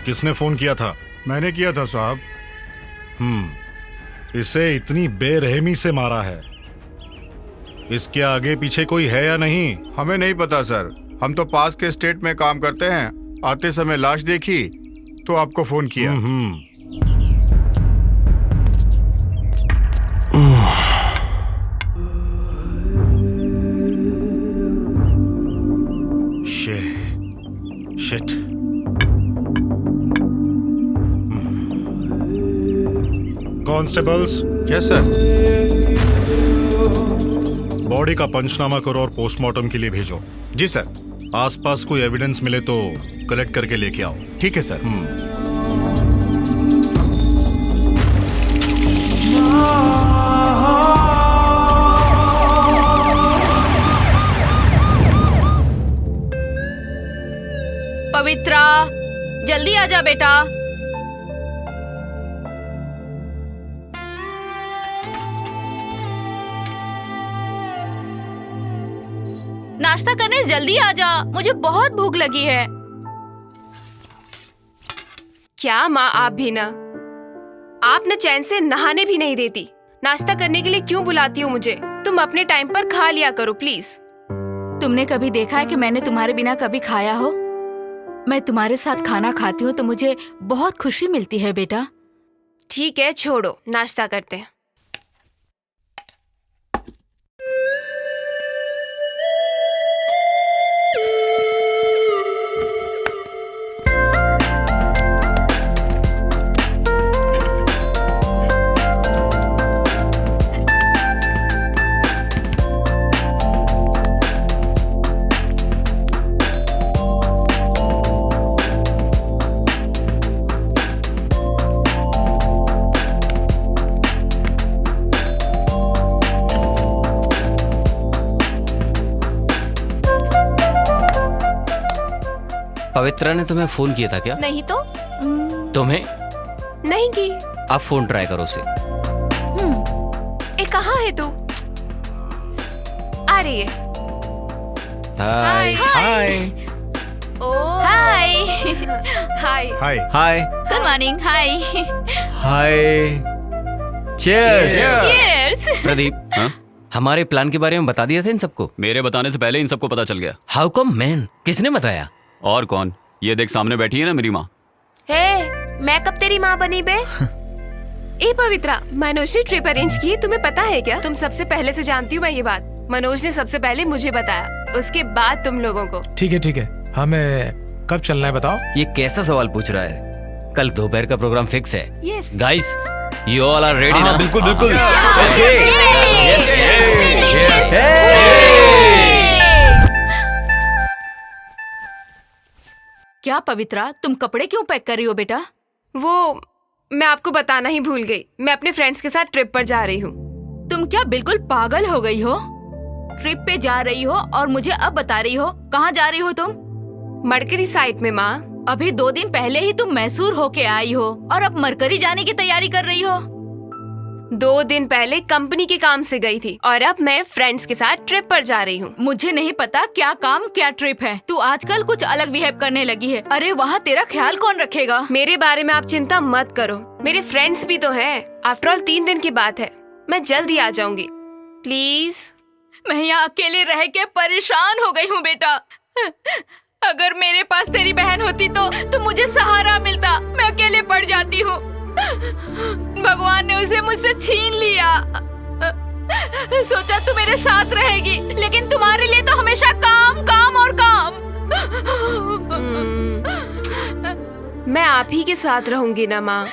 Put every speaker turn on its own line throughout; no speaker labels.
किसने फोन किया था?
मैंने किया था साहब।
इसे इतनी बेरहमी से मारा है, इसके आगे पीछे कोई है या नहीं?
हमें नहीं पता सर, हम तो पास के स्टेट में काम करते हैं। आते समय लाश देखी तो आपको फोन किया।
Shit. Constables.
Yes sir.
Body का पंचनामा करो और पोस्टमार्टम के लिए भेजो।
जी सर।
आसपास कोई एविडेंस मिले तो कलेक्ट करके लेके आओ।
ठीक है सर।
पवित्रा, जल्दी आजा बेटा। नाश्ता करने जल्दी आजा, मुझे बहुत भूख लगी है।
क्या माँ, आप भी ना, आप न चैन से नहाने भी नहीं देती। नाश्ता करने के लिए क्यों बुलाती हो मुझे? तुम अपने टाइम पर खा लिया करो प्लीज।
तुमने कभी देखा है कि मैंने तुम्हारे बिना कभी खाया हो? मैं तुम्हारे साथ खाना खाती हूँ तो मुझे बहुत खुशी मिलती है बेटा।
ठीक है, छोड़ो, नाश्ता करते हैं।
पवित्रा ने तुम्हें फोन किया था क्या?
नहीं तो।
तुम्हें
नहीं की।
आप फोन ट्राई करो उसे।
कहाँ है तू? आ रही है।
हाय
हाय। हाय हाय
हाय
हाय
गुड मॉर्निंग। हाय
हाय। चीयर्स।
चीयर्स।
प्रदीप, हमारे प्लान के बारे में बता दिया था इन सबको?
मेरे बताने से पहले इन सबको पता चल गया।
How come man? किसने बताया?
और कौन? ये देख, सामने बैठी है ना मेरी माँ।
हे, मैं कब तेरी माँ बनी बे? ए पवित्रा, मनोज ने ट्रिप अरेंज की, तुम्हें पता है क्या? तुम सबसे पहले से जानती हूँ मैं ये बात। मनोज ने सबसे पहले मुझे बताया, उसके बाद तुम लोगों को।
ठीक है, हमें कब चलना है बताओ?
ये कैसा सवाल पूछ रहा है? कल दोपहर का प्रोग्राम फिक्स है।
Yes
guys, you all are ready ना?
बिल्कुल बिल्कुल।
क्या पवित्रा, तुम कपड़े क्यों पैक कर रही हो बेटा?
वो मैं आपको बताना ही भूल गई, मैं अपने फ्रेंड्स के साथ ट्रिप पर जा रही हूँ।
तुम क्या बिल्कुल पागल हो गई हो? ट्रिप पे जा रही हो और मुझे अब बता रही हो? कहाँ जा रही हो तुम?
मरकरी साइट में माँ।
अभी 2 दिन पहले ही तुम मैसूर होके आई हो और अब मरकरी जाने की तैयारी कर रही हो।
2 दिन पहले कंपनी के काम से गई थी और अब मैं फ्रेंड्स के साथ ट्रिप पर जा रही हूँ।
मुझे नहीं पता क्या काम क्या ट्रिप है। तू आजकल कुछ अलग बिहेव करने लगी है। अरे वहाँ तेरा ख्याल कौन रखेगा?
मेरे बारे में आप चिंता मत करो, मेरे फ्रेंड्स भी तो हैं। आफ्टर ऑल 3 दिन की बात है, मैं जल्द ही आ जाऊंगी। प्लीज।
मैं यहाँ अकेले रह के परेशान हो गई हूँ बेटा। अगर मेरे पास तेरी बहन होती तो मुझे सहारा मिलता। मैं अकेले पड़ जाती हूँ। भगवान ने उसे मुझसे छीन लिया। सोचा तू मेरे साथ रहेगी, लेकिन तुम्हारे लिए तो हमेशा काम काम और काम।
मैं आप ही के साथ रहूंगी ना माँ,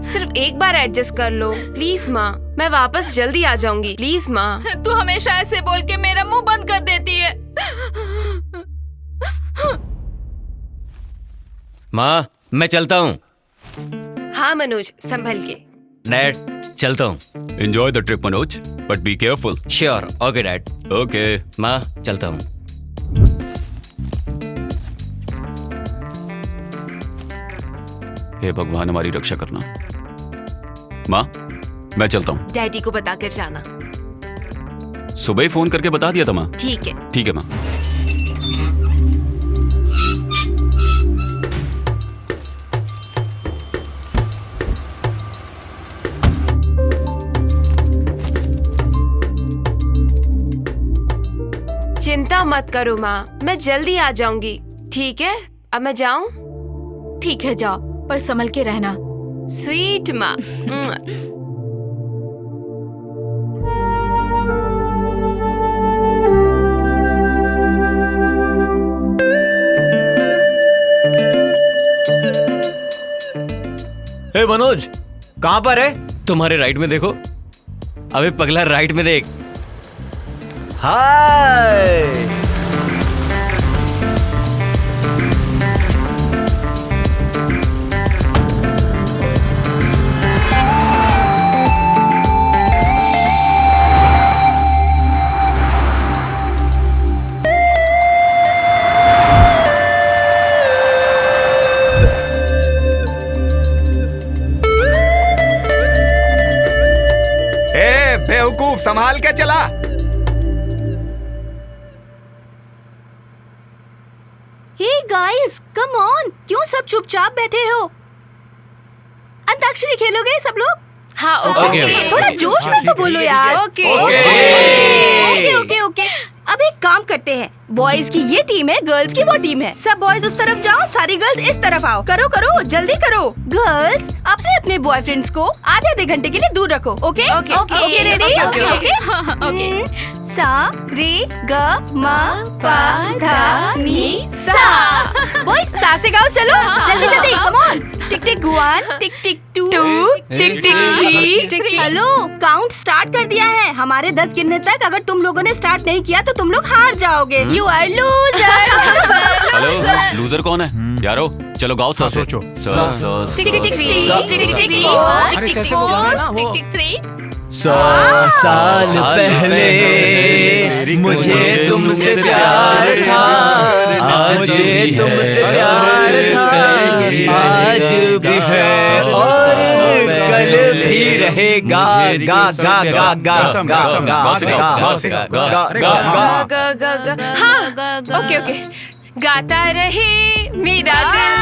सिर्फ एक बार एडजस्ट कर लो प्लीज माँ। मैं वापस जल्दी आ जाऊंगी, प्लीज माँ।
तू हमेशा ऐसे बोल के मेरा मुंह बंद कर देती है।
माँ, मैं चलता हूँ।
हाँ मनोज, संभल के।
डैड, चलता हूँ।
Enjoy the trip Manoj, but be careful.
Sure. Okay dad.
Okay
माँ, चलता हूँ।
हे भगवान, हमारी रक्षा करना। माँ, मैं चलता हूँ।
डैडी को बता कर जाना।
सुबह ही फोन करके बता दिया था माँ।
ठीक है।
ठीक है माँ।
चिंता मत करो माँ, मैं जल्दी आ जाऊंगी। ठीक है, अब मैं जाऊं?
ठीक है जाओ, पर संभल के रहना।
स्वीट माँ।
ए मनोज, कहाँ पर है? तुम्हारे राइट में देखो। अबे पगला, राइट में देख। हाय।
बेवकूफ, संभाल के चला।
हे गाइस, कम ऑन, क्यों सब चुपचाप बैठे हो? अंताक्षरी खेलोगे सब लोग?
हाँ
ओके,
ओके।
ओके।
थोड़ा जोश में तो बोलो यार।
Okay
okay okay okay. अब एक काम करते हैं, बॉयज की ये टीम है, गर्ल्स की वो टीम है। सब बॉयज उस तरफ जाओ, सारी गर्ल्स इस तरफ आओ। करो करो, जल्दी करो। गर्ल्स अपने अपने बॉयफ्रेंड्स को आधे घंटे के लिए दूर रखो। Okay
okay,
okay okay, ready?
Okay, okay.
Okay. सा रे ग म प ध नी सा। बॉयज सा से गाओ, चलो जल्दी जल्दी, come on. Tick tick 1, tick tick 2, tick tick 3। Hello, count start कर दिया है। हमारे 10 गिनने तक अगर तुम लोगों ने स्टार्ट नहीं किया तो तुम लोग हार जाओगे। You are loser.
Hello, loser कौन है? यारो चलो गाओ सा से।
सोचो।
टिक टिक 3, टिक टिक 4, टिक टिक 4, टिक टिक 3।
100 साल पहले मुझे तुमसे प्यार था, मुझे तुमसे प्यार था, आज भी है और कल भी रहेगा। गा गा गा गा गा गा गा गा।
हाँ ओके ओके। गाता रहे मेरा दिल,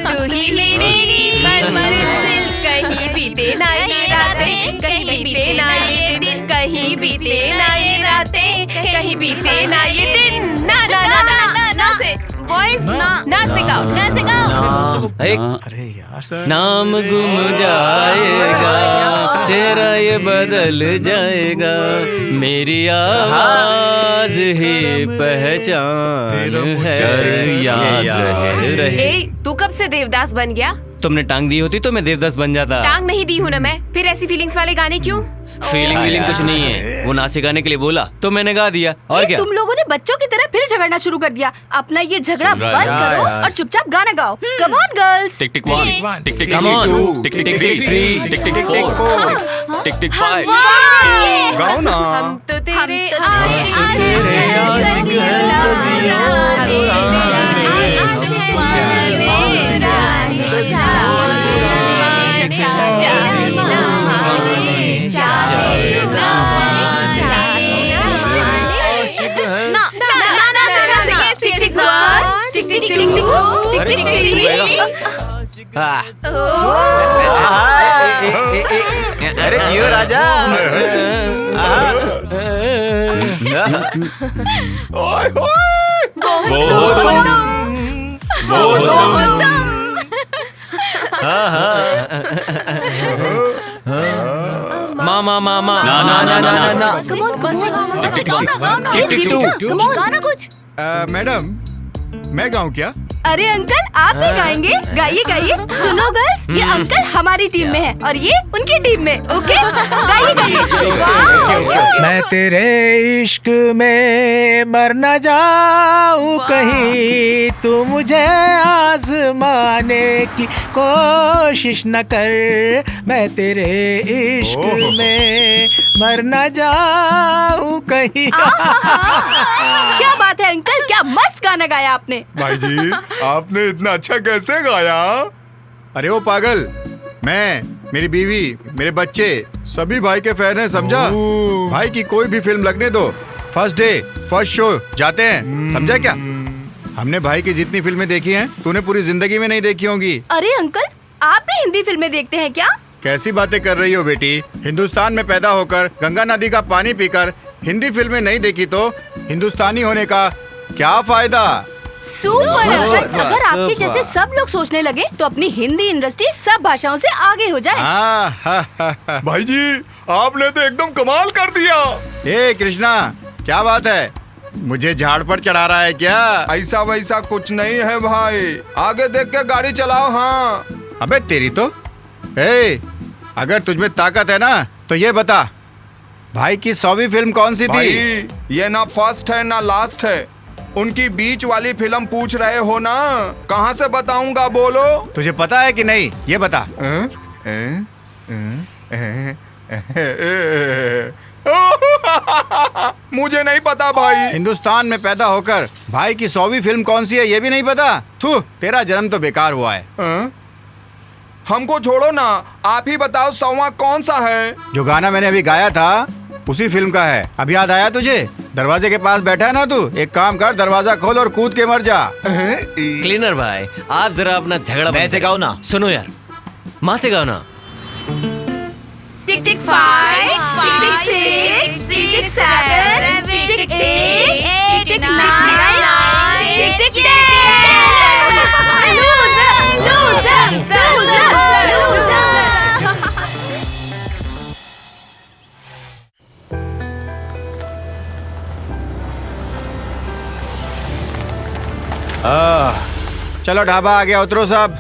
तू ही मेरी मंजिल। कहीं बीते ना ये रातें, कहीं बीते ना ये दिन, कहीं बीते ना ये रातें, कहीं बीते ना ये दिन। ना ना ना ना ना ना से वॉइस ना से गाओ, ना से गाओ।
अरे यार,
नाम गुम जाएगा, चेहरा ये बदल जाएगा, मेरी आवाज ही पहचान है, याद रहे।
ए, तू कब से देवदास बन गया?
तुमने टांग दी होती तो मैं देवदास बन जाता।
टांग नहीं दी हूँ ना मैं, फिर ऐसी फीलिंग्स वाले गाने क्यों?
फीलिंग वीलिंग कुछ नहीं है, वो नाचे गाने के लिए बोला तो मैंने गा दिया, और क्या।
तुम लोगों ने बच्चों की तरह फिर झगड़ना शुरू कर दिया। अपना ये झगड़ा
सुन रहा
बंद
है
करो
यार।
और चुपचाप गाना गाओ। Come on girls.
Tick tick 1, tick tick
Come on.
2, टिक टिक 3, टिक टिक 4, टिक टिक 5।
गाओ ना।
हम तो तेरे
अरे क्यों राजा। मामा मामा ना ना ना ना ना।
गाना कुछ।
मैडम, मैं गाऊं क्या?
अरे अंकल, आप भी गाएंगे? गाइए गाइए। सुनो गर्ल्स, ये अंकल हमारी टीम में है और ये उनकी टीम में। ओके, गाइए गाइए। वाह।
मैं तेरे इश्क में मर न जाऊं कहीं, तू मुझे आजमाने की कोशिश न कर। मैं तेरे इश्क में मर न जाऊं कहीं।
क्या बात है अंकल, क्या मस्त गाना गाया आपने।
भाई जी, आपने इतना अच्छा कैसे गाया? अरे वो पागल, मैं, मेरी बीवी, मेरे बच्चे सभी भाई के फैन हैं, समझा? भाई की कोई भी फिल्म लगने दो, फर्स्ट डे फर्स्ट शो जाते हैं, समझा क्या? हमने भाई की जितनी फिल्में देखी हैं, तूने पूरी जिंदगी में नहीं देखी होंगी।
अरे अंकल, आप भी हिंदी फिल्में देखते हैं क्या?
कैसी बातें कर रही हो बेटी? हिंदुस्तान में पैदा होकर, गंगा नदी का पानी पीकर हिंदी फिल्में नहीं देखी तो हिंदुस्तानी होने का क्या फायदा?
सुपर। अगर आपके
सुपर।
जैसे सब लोग सोचने लगे तो अपनी हिंदी इंडस्ट्री सब भाषाओं से आगे हो जाए।
हाँ।
भाई जी आपने तो एकदम कमाल कर दिया।
ए कृष्णा, क्या बात है? मुझे झाड़ पर चढ़ा रहा है क्या?
ऐसा वैसा कुछ नहीं है भाई, आगे देख के गाड़ी चलाओ। हाँ
अबे तेरी तो। ए, अगर तुझमें ताकत है ना तो ये बता, भाई की 100वीं फिल्म कौन सी
भाई,
थी?
ये ना फर्स्ट है ना लास्ट है, उनकी बीच वाली फिल्म पूछ रहे हो ना, कहाँ से बताऊंगा बोलो।
तुझे पता है कि नहीं ये बता।
मुझे नहीं पता भाई।
हिंदुस्तान में पैदा होकर भाई की 100वीं फिल्म कौन सी है ये भी नहीं पता? थू, तेरा जन्म तो बेकार हुआ है।
हमको छोड़ो ना, आप ही बताओ 100वां कौन सा है?
जो गाना मैंने अभी गाया था उसी फिल्म का है। अब याद आया तुझे? दरवाजे के पास बैठा है ना तू, एक काम कर, दरवाजा खोल और कूद के मर जा।
क्लीनर भाई, आप जरा अपना झगड़ा मैं से गाओ ना। सुनो यार, माँ से गाओ ना।
टिक टिक 5, टिक टिक 6, टिक टिक 7, टिक टिक 8, टिक टिक 9, टिक टिक 10। Loser, loser, loser.
चलो ढाबा आ गया, उतरो सब।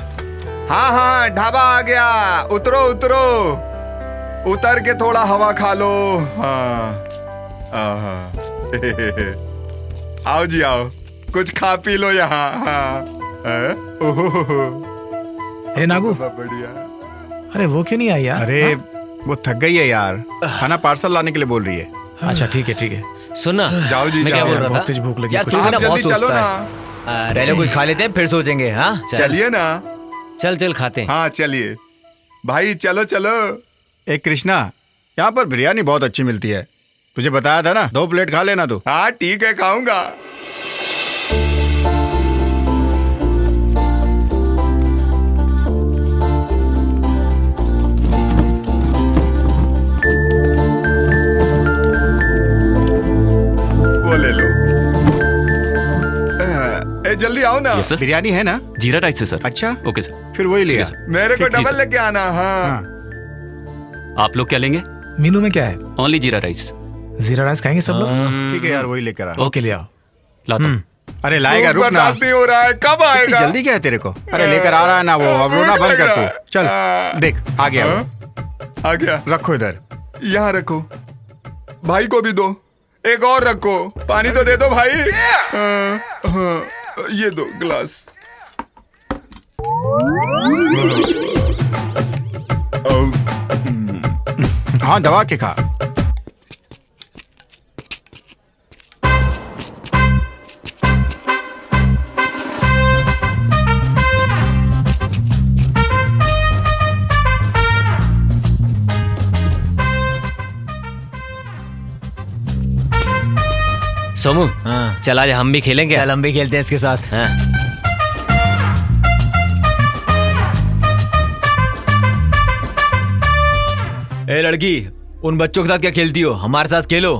हाँ हाँ ढाबा आ गया, उतरो उतरो, उतर के थोड़ा हवा खा लो। हाँ आओ जी आओ, कुछ खा पी लो यहाँ। हाँ
हे नागू,
बढ़िया।
अरे वो क्यों नहीं आई यार?
अरे वो थक गई है यार, खाना पार्सल लाने के लिए बोल रही है।
अच्छा ठीक है ठीक है।
सुनना,
जाओ जी
मैं क्या
जाओ।
बोल रहा
बहुत
था?
तेज भूख लगी
यार
कुछ।
तू भी
आप
ना बहुत
जल्दी चलो
सोचता
ना।
है। पहले कुछ खा लेते हैं फिर सोचेंगे। हाँ
चलिए ना।
चल चल खाते हैं।
हाँ चलिए भाई, चलो चलो।
एक कृष्णा, यहाँ पर बिरयानी बहुत अच्छी मिलती है, तुझे बताया था ना, 2 प्लेट खा लेना तू।
हाँ ठीक है, खाऊंगा। वो ले लो। जल्दी आओ ना।
Yes sir.
बिरयानी है ना?
जीरा राइस है सर।
अच्छा
ओके सर।
फिर वही लिया।
ठीक है
मेरे को
ठीक, जी
डबल
सर।
लेके आना। हाँ
हाँ।
आप लोग क्या लेंगे?
मीनू में क्या है?
ओनली जीरा राइस।
जीरा राइस खाएंगे सब लोग?
ठीक है यार, वही लेकर आ।
ओके ले आओ।
लाता हूँ।
अरे लाएगा, रुक ना।
बर्दाश्त नहीं हो रहा है, कब
इतनी
आएगा?
जल्दी क्या है तेरे को? अरे लेकर आ रहा है ना वो, अब रोना बंद कर तू। चल देख आ गया वो।
आ गया।
रखो इधर।
यहाँ रखो, भाई को भी दो, एक और रखो, पानी तो दे दो भाई। हाँ, ये दो गिलास।
हाँ दबा के खा।
सोमू,
हाँ।
चल आज हम भी खेलेंगे।
चल हम भी खेलते हैं इसके साथ।
हाँ। ए लड़की, उन बच्चों के साथ क्या खेलती हो? हमारे साथ खेलो,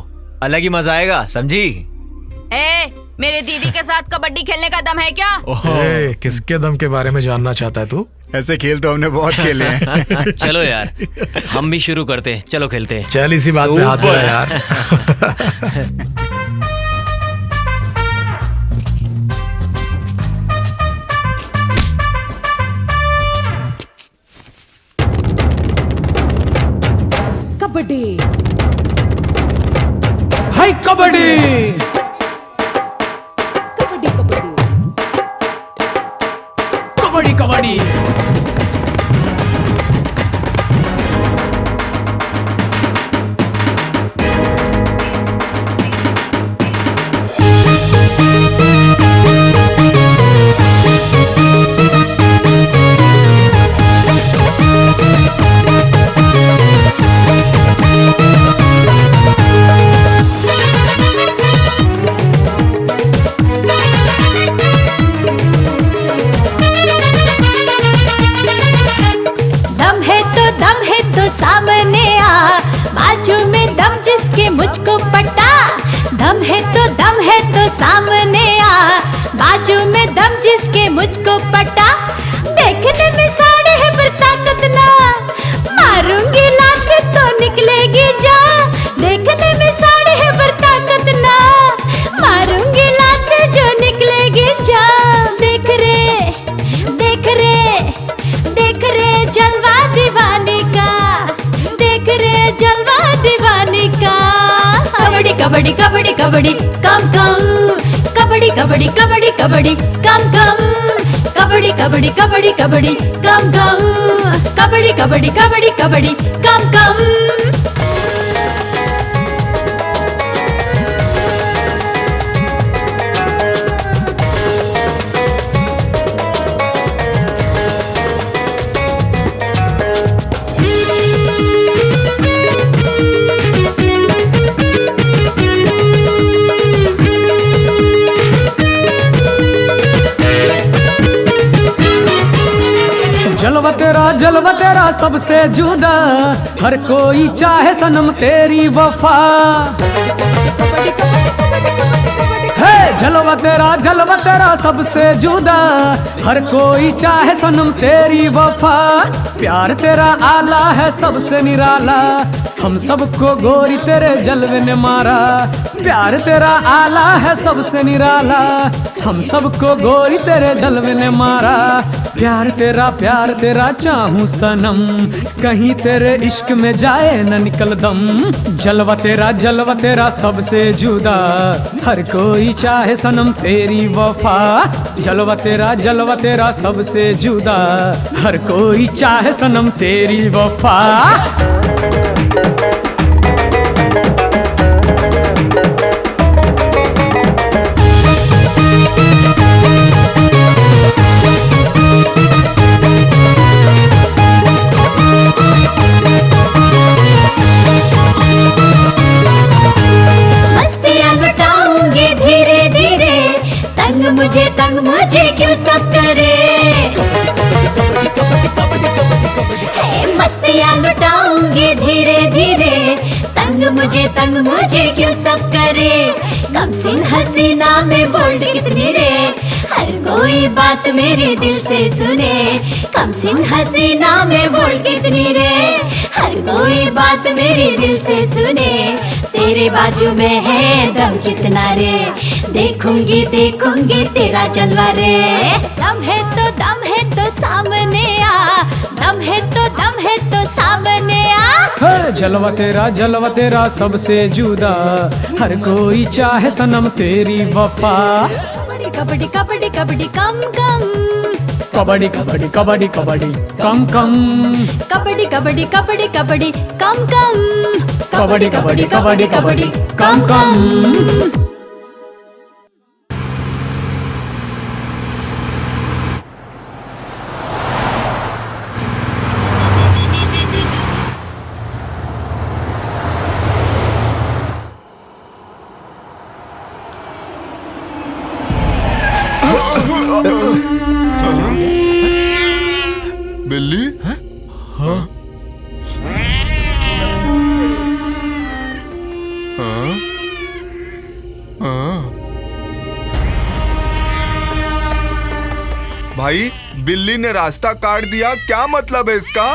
अलग ही मजा आएगा, समझी?
ए, मेरे दीदी के साथ कबड्डी खेलने का दम है क्या?
ए, किसके दम के बारे में जानना चाहता है तू?
ऐसे खेल तो हमने बहुत खेले हैं।
चलो यार, हम भी शुरू करते हैं। चलो खेलते हैं।
चल इसी बात पे हाथ धरा यार।
कबड्डी।
हाय कबड्डी।
कबड्डी कबड्डी।
कबड्डी कबड्डी।
मुझको पटा, देखने में साड़े है पर ताकत ना, मारूंगी लात तो निकलेगी जान, देखने में साड़े है पर ताकत ना, मारूंगी लात जो निकलेगी जान। देख रे देख रे देख रे जलवा दीवानी का, देख रे जलवा दीवानी का। कबड्डी कबड्डी कबड्डी कबड्डी कम कम, कबड्डी कबड्डी कबड्डी कबड्डी कम कम, कबड्डी कबड्डी कबड्डी कबड्डी कम कम, कबड्डी कबड्डी कबड्डी कबड्डी कम कम।
जलवा तेरा सबसे जुदा, हर कोई चाहे सनम तेरी वफा। है जलवा तेरा सबसे जुदा, हर कोई चाहे सनम तेरी वफा। प्यार तेरा आला है सबसे निराला, हम सबको गोरी तेरे जलवे ने मारा। प्यार तेरा आला है सबसे निराला, हम सबको गोरी तेरे जलवे ने मारा। प्यार तेरा चाहूं सनम, कहीं तेरे इश्क में जाए न निकल दम। जलवा तेरा सबसे जुदा, हर कोई चाहे सनम तेरी वफा। जलवा तेरा सबसे जुदा, हर कोई चाहे सनम तेरी वफा।
तंग मुझे क्यों सब करे, मस्तियाँ लुटाऊंगी धीरे धीरे। तंग मुझे क्यों सब करे, कम सिंह हसीना में बोल्ड कितनी रे, हर कोई बात मेरे दिल से सुने। कम सिंह हसीना में बोल्ड कितनी रे, हर कोई बात मेरे दिल से सुने। तेरे बाजू में है दम कितना रे, देखूंगी तेरा जलवा रे। दम है तो सामने आ, दम है तो सामने आ।
जलवा तेरा सबसे जुदा, हर कोई चाहे सनम तेरी वफा।
कबड्डी कबड्डी कबड्डी कम कम,
कबड्डी कबड्डी कबड्डी कबड्डी कम कम,
कबड्डी कबड्डी कबड्डी कबड्डी कम कम,
कबड्डी कबड्डी कबड्डी कबड्डी कम कम।
बिल्ली? हाँ? भाई बिल्ली ने रास्ता काट दिया, क्या मतलब है इसका?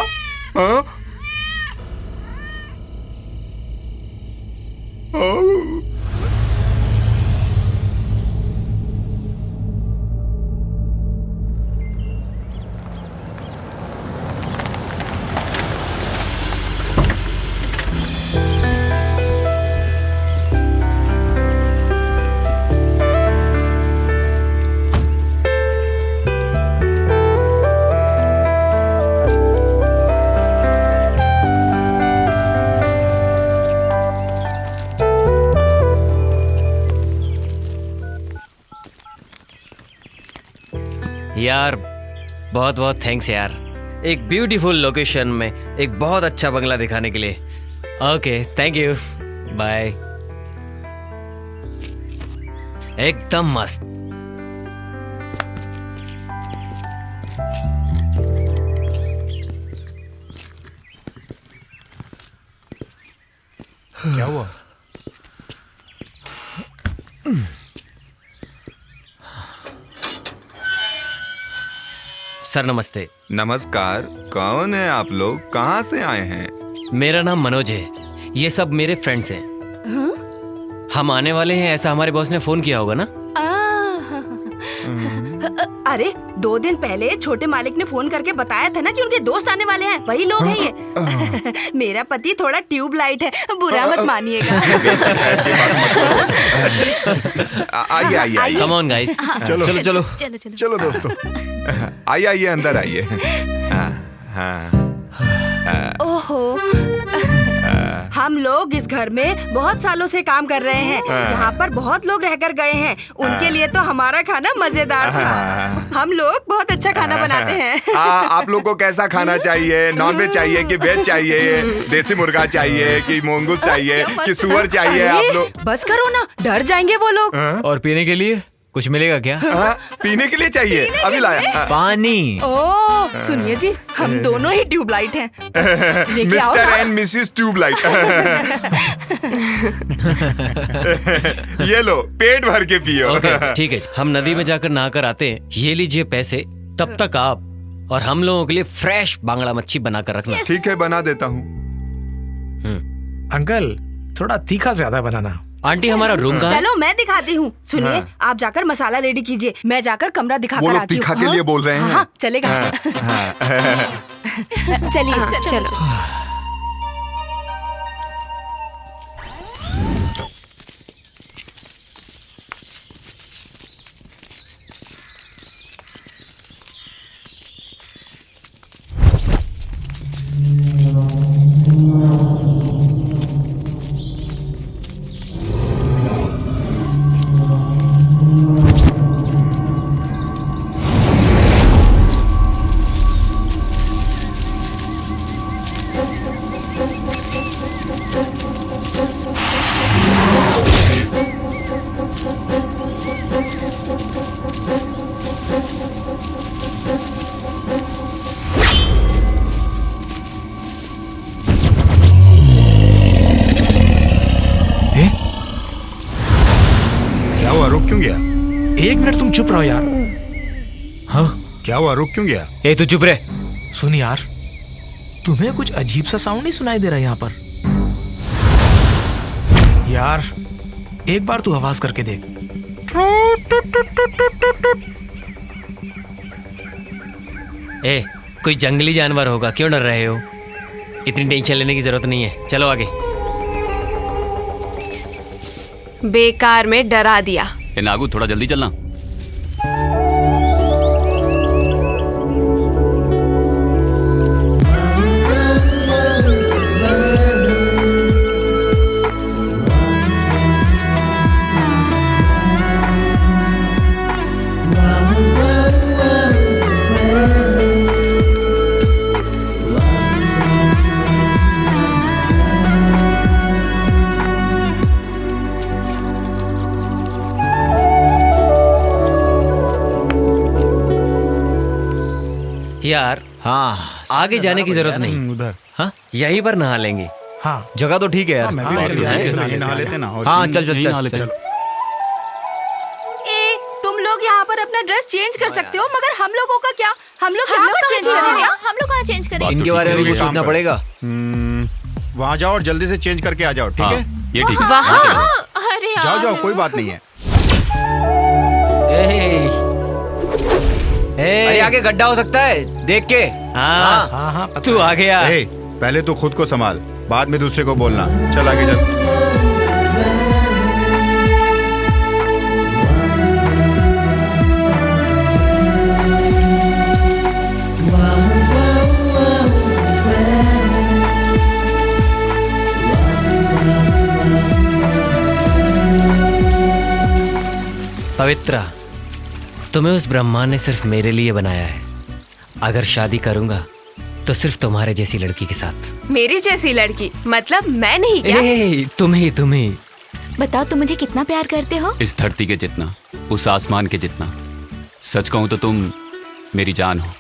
हाँ?
यार बहुत बहुत थैंक्स यार, एक ब्यूटीफुल लोकेशन में एक बहुत अच्छा बंगला दिखाने के लिए। Okay thank you, bye. एकदम मस्त।
क्या हुआ?
सर नमस्ते।
नमस्कार। कौन है आप लोग? कहाँ से आए हैं?
मेरा नाम मनोज है, ये सब मेरे फ्रेंड्स हैं। हम आने वाले हैं ऐसा हमारे बॉस ने फोन किया होगा ना।
अरे 2 दिन पहले छोटे मालिक ने फोन करके बताया था ना कि उनके दोस्त आने वाले हैं, वही लोग हैं ये। मेरा पति थोड़ा ट्यूबलाइट है, बुरा मत मानिएगा।
आइए आइए आइए।
कम ऑन गाइस,
चलो चलो चलो
चलो चलो।
चलो दोस्तों।
आइए आइए अंदर आइए।
ओहो, हम लोग इस घर में बहुत सालों से काम कर रहे हैं। यहाँ पर बहुत लोग रहकर गए हैं, उनके लिए तो हमारा खाना मजेदार था। हम लोग बहुत अच्छा खाना बनाते हैं।
आप लोग को कैसा खाना चाहिए? नॉनवेज चाहिए कि वेज चाहिए? देसी मुर्गा चाहिए कि मोंगूस चाहिए कि सुअर चाहिए? आप लोग
बस करो ना, डर जाएंगे वो लोग।
और पीने के लिए कुछ मिलेगा क्या?
पीने के लिए चाहिए, अभी लाया।
पानी।
ओह सुनिए जी, हम दोनों ही ट्यूबलाइट हैं। लेके आओ
मिस्टर
ना।
And missus tubelight. ये लो, पेट भर के पियो।
ओके ठीक है, हम नदी में जाकर नहाकर आते हैं। ये लीजिए पैसे, तब तक आप और हम लोगों के लिए फ्रेश बांगड़ा मच्छी बनाकर रखना।
ठीक है, बना देता हूँ।
अंकल थोड़ा तीखा ज्यादा बनाना।
आंटी हमारा रूम कहाँ है?
चलो मैं दिखाती हूँ। सुनिए, आप जाकर मसाला रेडी कीजिए, मैं जाकर कमरा
वो
दिखाकर
लोग
आती हूँ।
तीखा के लिए बोल रहे हैं।
हाँ, चलेगा। चलिए
चलो।
क्या हुआ, रुक क्यों गया?
1 मिनट तुम चुप रहो यार।
हाँ क्या हुआ, रुक क्यों गया?
ए तू चुप रहे।
सुन यार, तुम्हें कुछ अजीब सा साउंड नहीं सुनाई दे रहा यहाँ पर? यार एक बार तू आवाज करके देख।
ए, कोई जंगली जानवर होगा, क्यों डर रहे हो? इतनी टेंशन लेने की जरूरत नहीं है, चलो आगे।
बेकार में डरा दिया।
ए नागू, थोड़ा जल्दी चलना।
यार
हाँ,
आगे जाने की जरूरत नहीं,
उधर।
हाँ
यहीं पर नहा लेंगे।
हाँ
जगह तो ठीक है यार।
मैं भी नहा लेते ना। और
हाँ
तुम-
चल चल
यहीं नहा
चल
लेते
चल।
ए, तुम लोग यहाँ पर अपना ड्रेस चेंज कर सकते हो, मगर हम लोगों का क्या? हम लोग यहाँ पर चेंज करेंगे।
हम लोग कहाँ चेंज करेंगे?
इनके बारे में भी सोचना पड़ेगा।
वहाँ जाओ और जल्दी से चेंज करके आ जाओ, ठीक
हाँ,
है?
ये ठीक है।
वहाँ?
हाँ, चलो।
अरे
जाओ
यार।
जाओ, कोई बात नहीं है।
अरे आगे गड्ढा हो सकता है, देख के।
हाँ
हाँ हाँ पता
तू आ गया।
ए, पहले तो खुद को संभाल, बाद में दूसरे को बोलना। चल आगे चल।
पवित्रा, तुम्हें उस ब्रह्मा ने सिर्फ मेरे लिए बनाया है। अगर शादी करूंगा तो सिर्फ तुम्हारे जैसी लड़की के साथ।
मेरी जैसी लड़की? मतलब मैं नहीं क्या?
ए, तुम्ही
बताओ, तुम मुझे कितना प्यार करते हो?
इस धरती के जितना, उस आसमान के जितना। सच कहूं तो तुम मेरी जान हो।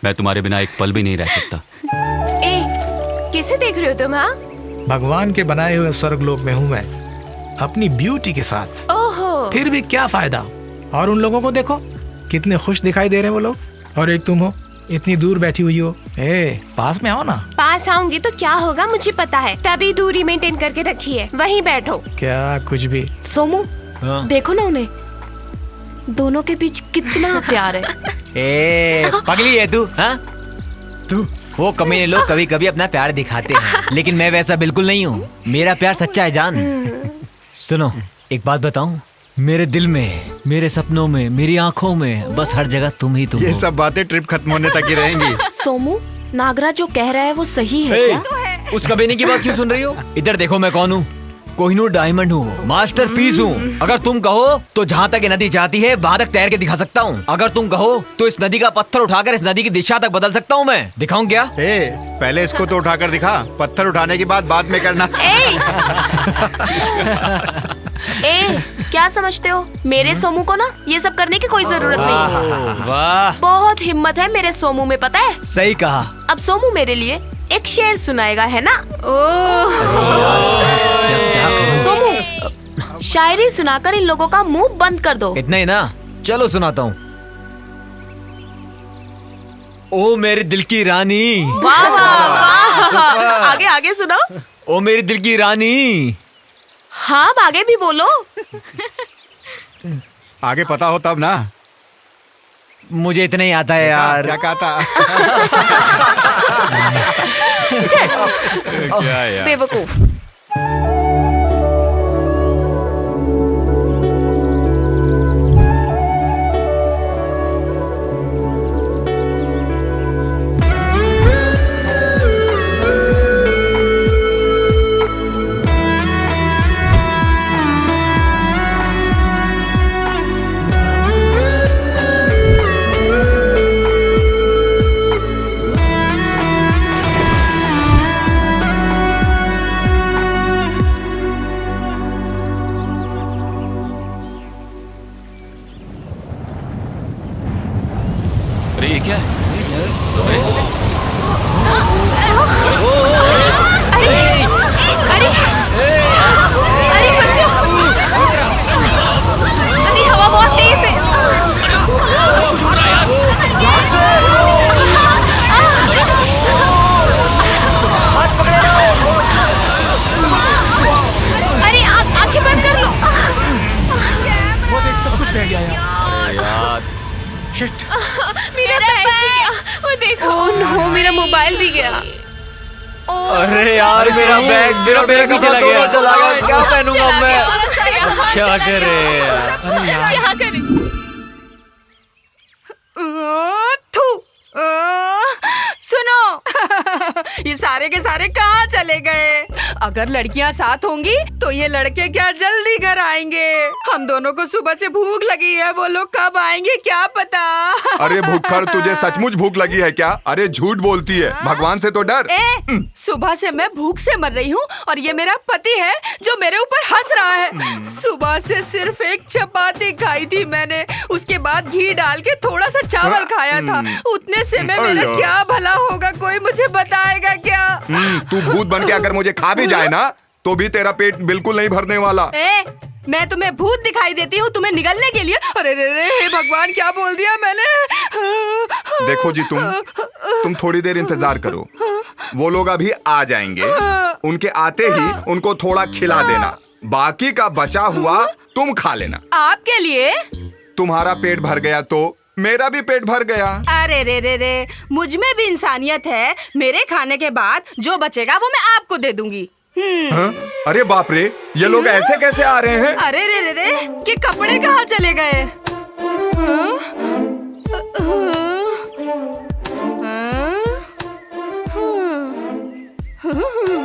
मैं तुम्हारे बिना एक पल भी नहीं रह सकता।
ए, किसे देख रहे हो तुम? हाँ
भगवान के बनाए हुए स्वर्गलोक में हूँ मैं, अपनी ब्यूटी के साथ।
ओहो,
फिर भी क्या फायदा? और उन लोगों को देखो, कितने खुश दिखाई दे रहे हैं वो लोग। और एक तुम हो इतनी दूर बैठी हुई हो। ए, पास में आओ ना।
पास आऊंगी तो क्या होगा मुझे पता है, तभी दूरी मेंटेन करके रखी है, वहीं बैठो।
क्या कुछ भी।
सोमू देखो ना उन्हें, दोनों के बीच कितना प्यार है।
ए, पगली है तू, हाँ? तू वो कमीने लोग कभी कभी अपना प्यार दिखाते हैं, लेकिन मैं वैसा बिल्कुल नहीं हूँ। मेरा प्यार सच्चा है जान। सुनो एक बात बताऊं, मेरे दिल में, मेरे सपनों में, मेरी आंखों में बस हर जगह तुम ही तुम
ये
हो।
सब बातें ट्रिप खत्म होने तक ही रहेंगी।
सोमू, नागराज जो कह रहा है वो सही है क्या?
उस कमीने की बात क्यों सुन रही हो? इधर देखो मैं कौन हूँ। कोहिनूर डायमंड हूँ, मास्टरपीस हूँ। अगर तुम कहो तो जहाँ तक ये नदी जाती है वहाँ तक तैर के दिखा सकता हूँ। अगर तुम कहो तो इस नदी का पत्थर उठाकर इस नदी की दिशा तक बदल सकता हूँ मैं। दिखाऊं क्या?
पहले इसको तो उठाकर दिखा, पत्थर उठाने की बात बाद में करना।
क्या समझते हो? मेरे सोमू को ना ये सब करने की कोई जरूरत नहीं।
वाह,
बहुत हिम्मत है मेरे सोमू में, पता है?
सही कहा।
अब सोमू मेरे लिए एक शेर सुनाएगा, है ना? सोमू, शायरी सुनाकर इन लोगों का मुंह बंद कर दो।
इतना ही ना, चलो सुनाता हूँ। ओ मेरे दिल की रानी।
वाह वाह वाह। आगे आगे सुनाओ।
ओ मेरी दिल की रानी।
हाँ, अब आगे भी बोलो।
आगे पता हो तब ना।
मुझे इतना ही आता है यार।
क्या कहा था? क्या यार?
बेवकूफ।
अरे ये क्या है?
अरे बच्चों, अरे हवा बहुत तेज है। अरे आंखें बंद कर लो।
वो देख, सब कुछ बह गया यार।
यार
शिट।
मेरा बैग भी गया, वो देखो। ओह नो, मेरा मोबाइल भी गया।
अरे यार मेरा बैग भी चला गया। क्या पहनूंगा मैं? क्या करे यार?
क्या करें?
थू। सुनो, ये सारे के सारे कहाँ चले गए? अगर लड़कियाँ साथ होंगी तो ये लड़के क्या जल्दी घर आएंगे? हम दोनों को सुबह से भूख लगी है, वो लोग कब आएंगे क्या पता।
अरे भूखड़, तुझे सचमुच भूख लगी है क्या? अरे झूठ बोलती है, भगवान से तो डर।
सुबह से मैं भूख से मर रही हूँ और ये मेरा पति है जो मेरे ऊपर हंस रहा है। सुबह से सिर्फ एक चपाती खाई थी मैंने, उसके बाद घी डाल के थोड़ा सा चावल खाया था। उतने से में मेरा क्या भला होगा, कोई मुझे बताएगा क्या?
तू भूत बन के अगर मुझे खा भी जाए ना तो भी तेरा पेट बिल्कुल नहीं भरने वाला।
मैं तुम्हें भूत दिखाई देती हूँ तुम्हें निगलने के लिए? अरे रे रे, हे भगवान, क्या बोल दिया मैंने?
देखो जी, तुम थोड़ी देर इंतजार करो, वो लोग अभी आ जाएंगे। उनके आते ही उनको थोड़ा खिला देना, बाकी का बचा हुआ तुम खा लेना।
आपके लिए?
तुम्हारा पेट भर गया तो मेरा भी पेट भर गया।
अरे रे रे रे, मुझ में भी इंसानियत है। मेरे खाने के बाद जो बचेगा वो मैं आपको दे दूंगी।
अरे बाप रे, ये लोग ऐसे कैसे आ रहे हैं?
अरे रे रे रे, कि कपड़े कहाँ चले गए?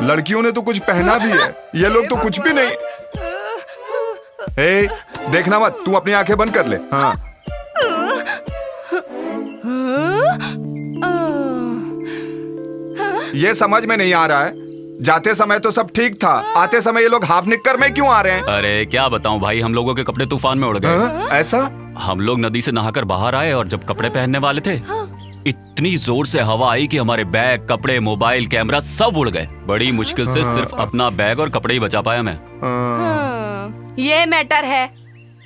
लड़कियों ने तो कुछ पहना भी है, ये लोग तो कुछ भी नहीं। ए, देखना मत, तू अपनी आंखें बंद कर ले। हाँ। ये समझ में नहीं आ रहा है, जाते समय तो सब ठीक था, आते समय ये लोग हाफ निक्कर में क्यों आ रहे हैं?
अरे क्या बताऊं भाई, हम लोगों के कपड़े तूफान में उड़ गए।
ऐसा?
हम लोग नदी से नहाकर बाहर आए और जब कपड़े पहनने वाले थे, इतनी जोर से हवा आई कि हमारे बैग, कपड़े, मोबाइल, कैमरा सब उड़ गए। बड़ी मुश्किल से सिर्फ अपना बैग और कपड़े ही बचा पाया मैं।
ये मैटर है।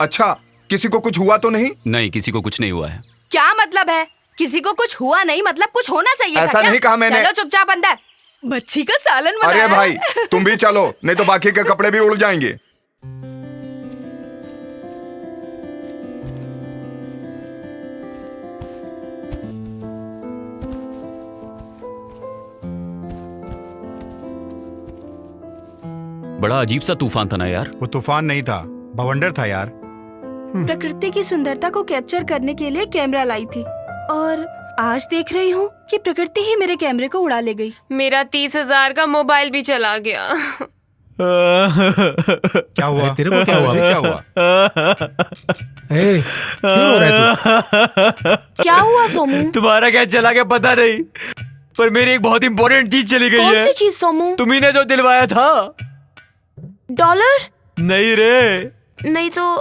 अच्छा, किसी को कुछ हुआ तो नहीं?
नहीं, किसी को कुछ नहीं हुआ है।
क्या मतलब है? किसी को कुछ हुआ नहीं मतलब कुछ होना चाहिए था
ऐसा
क्या?
नहीं कहा मैंने।
चलो चुपचाप अंदर। मच्छी का सालन बनाया
अरे
है।
भाई तुम भी चलो, नहीं तो बाकी के कपड़े भी उड़ जाएंगे।
बड़ा अजीब सा तूफान था ना यार।
वो तूफान नहीं था, बवंडर था यार।
प्रकृति की सुंदरता को कैप्चर करने के लिए कैमरा लाई थी और आज देख रही हूँ कि प्रकृति ही मेरे कैमरे को उड़ा ले गई।
मेरा 30,000 का मोबाइल भी चला गया।
क्या हुआ?
तेरे को क्या हुआ?
क्या हुआ?
ए, क्यों रो रहा है तू?
क्या हुआ सोमू?
तुम्हारा क्या चला गया पता नहीं, पर मेरी एक बहुत इंपॉर्टेंट चीज चली गई
कौन
है।
सी चीज सोमू?
तुम्ही ने जो दिलवाया था।
डॉलर?
नहीं रे,
नहीं तो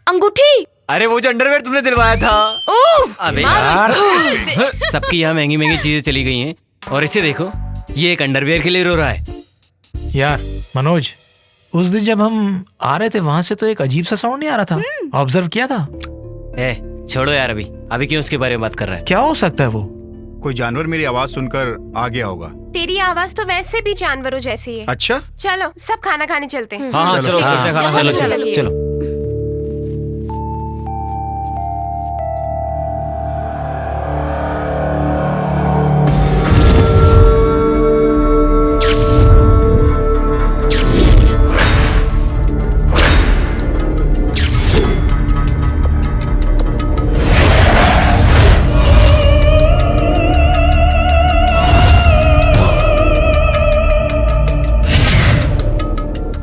अंगूठी?
अरे वो जो अंडरवेयर तुमने दिलवाया था।
अबे सबकी यहाँ महंगी महंगी चीजें चली गई हैं और इसे देखो, ये एक अंडरवियर के लिए रो रहा है।
यार मनोज, उस दिन जब हम आ रहे थे वहां से तो एक अजीब सा साउंड नहीं आ रहा था? ऑब्जर्व किया था?
छोड़ो यार, अभी क्यों उसके बारे में बात कर रहा है?
क्या हो सकता है वो?
कोई जानवर मेरी आवाज सुनकर आ गया होगा।
तेरी आवाज तो वैसे भी जानवरों जैसी है।
अच्छा,
चलो सब खाना खाने चलते हैं।
हाँ
चलो,
चलो
चलो
चलो
चलो।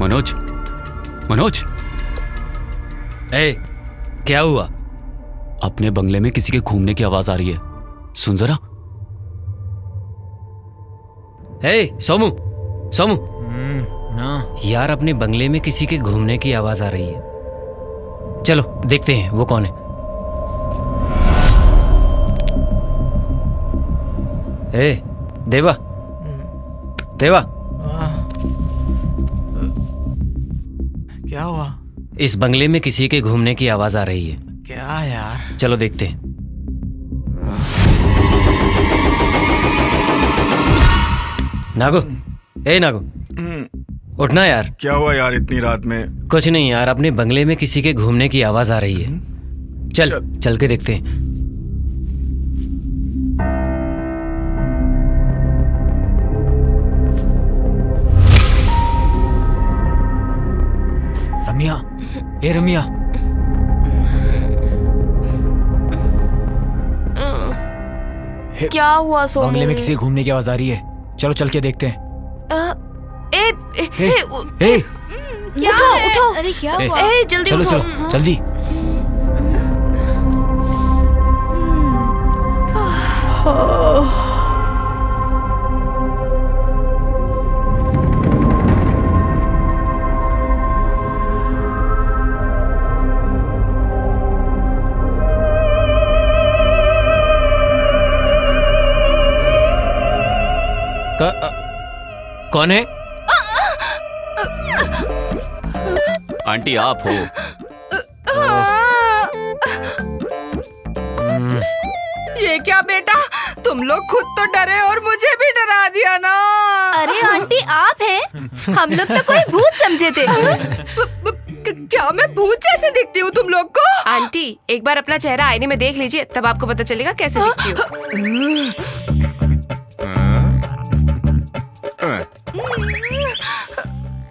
मनोज, मनोज,
क्या हुआ?
अपने बंगले में किसी के घूमने की आवाज आ रही है, सुन जरा।
सोमू, सोमू, यार अपने बंगले में किसी के घूमने की आवाज आ रही है। चलो देखते हैं वो कौन है। देवा, देवा,
क्या हुआ?
इस बंगले में किसी के घूमने की आवाज आ रही है।
क्या यार?
चलो देखते हैं। नागो, नागो, उठना यार।
क्या हुआ यार इतनी रात में?
कुछ नहीं यार, अपने बंगले में किसी के घूमने की आवाज आ रही है। चल के देखते हैं।
रमिया, रमिया,
क्या हुआ सोमू?
बंगले में किसी के घूमने की आवाज आ रही है। चलो चल के देखते हैं।
क्या उठो।
अरे क्या हुआ?
जल्दी
चलो
उठो।
चलो जल्दी।
कौन है?
आंटी आप हो?
ये क्या बेटा, तुम लोग खुद तो डरे और मुझे भी डरा दिया ना। अरे आंटी आप हैं? हम लोग तो कोई भूत समझे थे। क्या मैं भूत जैसे दिखती हूँ तुम लोग को?
आंटी एक बार अपना चेहरा आईने में देख लीजिए, तब आपको पता चलेगा कैसे दिखती हूँ।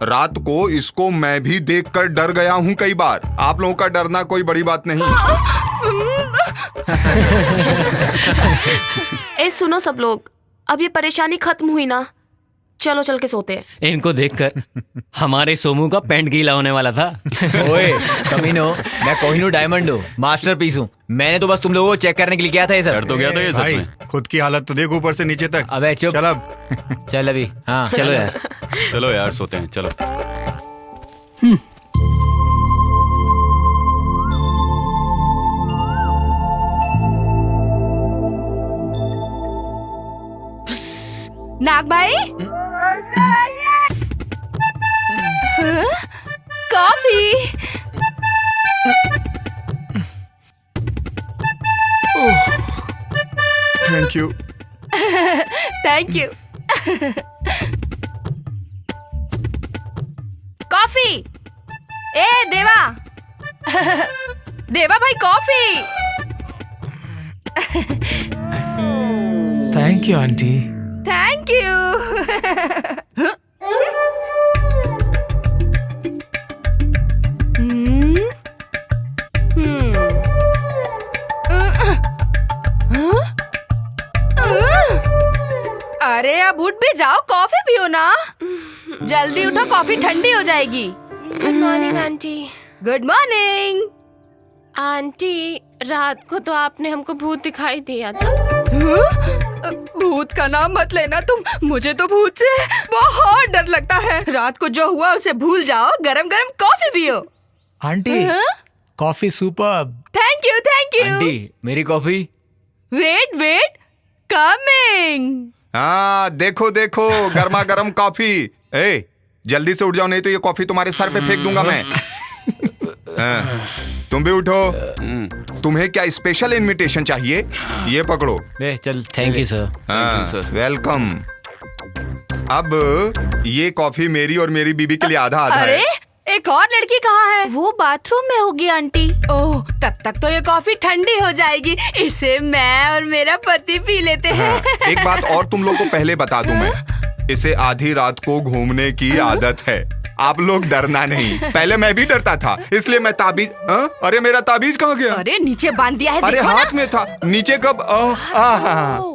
रात को इसको मैं भी देखकर डर गया हूँ कई बार। आप लोगों का डरना कोई बड़ी बात नहीं।
सुनो सब लोग, अब ये परेशानी खत्म हुई ना, चलो चल के सोते हैं।
इनको देखकर हमारे सोमू का पैंट गीला होने वाला था।
ओए कमीनो, मैं कोहिनूर डायमंड हूँ, मास्टरपीस हूँ। मैंने तो बस तुम लोगों को चेक करने के लिए किया था ये सब।
डर तो गया था ये सच
भाई
में।
खुद की हालत तो देख ऊपर से नीचे तक।
अबे चुप।
चल अब।
चल अभी। हाँ
चलो यार।
चलो यार सोते हैं, चलो।
नाग भाई, coffee.
Thank you.
Thank you. Coffee. ए देवा। देवा भाई coffee.
Thank you aunty.
Thank you. अरे अब उठ भी जाओ, कॉफी पियो ना। जल्दी उठो, कॉफी ठंडी हो जाएगी।
Good morning aunty.
Good morning.
Aunty, रात को तो आपने हमको भूत दिखाई दिया था।
भूत का नाम मत लेना तुम, मुझे तो भूत से बहुत डर लगता है। रात को जो हुआ उसे भूल जाओ, गरम गरम कॉफी पियो।
Aunty, coffee superb.
Thank you thank you.
Aunty मेरी कॉफी।
Wait wait, coming.
हाँ देखो देखो, गर्मा गर्म कॉफी। ए जल्दी से उठ जाओ, नहीं तो ये कॉफी तुम्हारे सर पे फेंक दूंगा मैं। हाँ, तुम भी उठो। तुम्हें क्या स्पेशल इनविटेशन चाहिए? ये पकड़ो।
ले चल।
Thank you sir.
हाँ, वेलकम। अब ये कॉफी मेरी और मेरी बीबी के लिए आधा आधा
अरे
है।
एक और लड़की कहाँ है? वो बाथरूम में होगी आंटी। ओह, तब तक तो ये कॉफी ठंडी हो जाएगी। इसे मैं और मेरा पति पी लेते हैं।
हाँ, एक बात और तुम लोग को पहले बता दूं मैं, इसे आधी रात को घूमने की आदत है। आप लोग डरना नहीं। पहले मैं भी डरता था, इसलिए मैं ताबीज। अरे मेरा ताबीज कहाँ गया?
अरे नीचे बांध दिया है।
अरे
देखो
हाथ
ना।
में था, नीचे कब?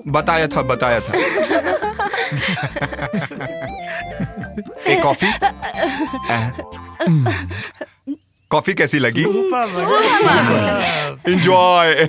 बताया था बताया था। एक कॉफी। कॉफी कैसी लगी? एंजॉय।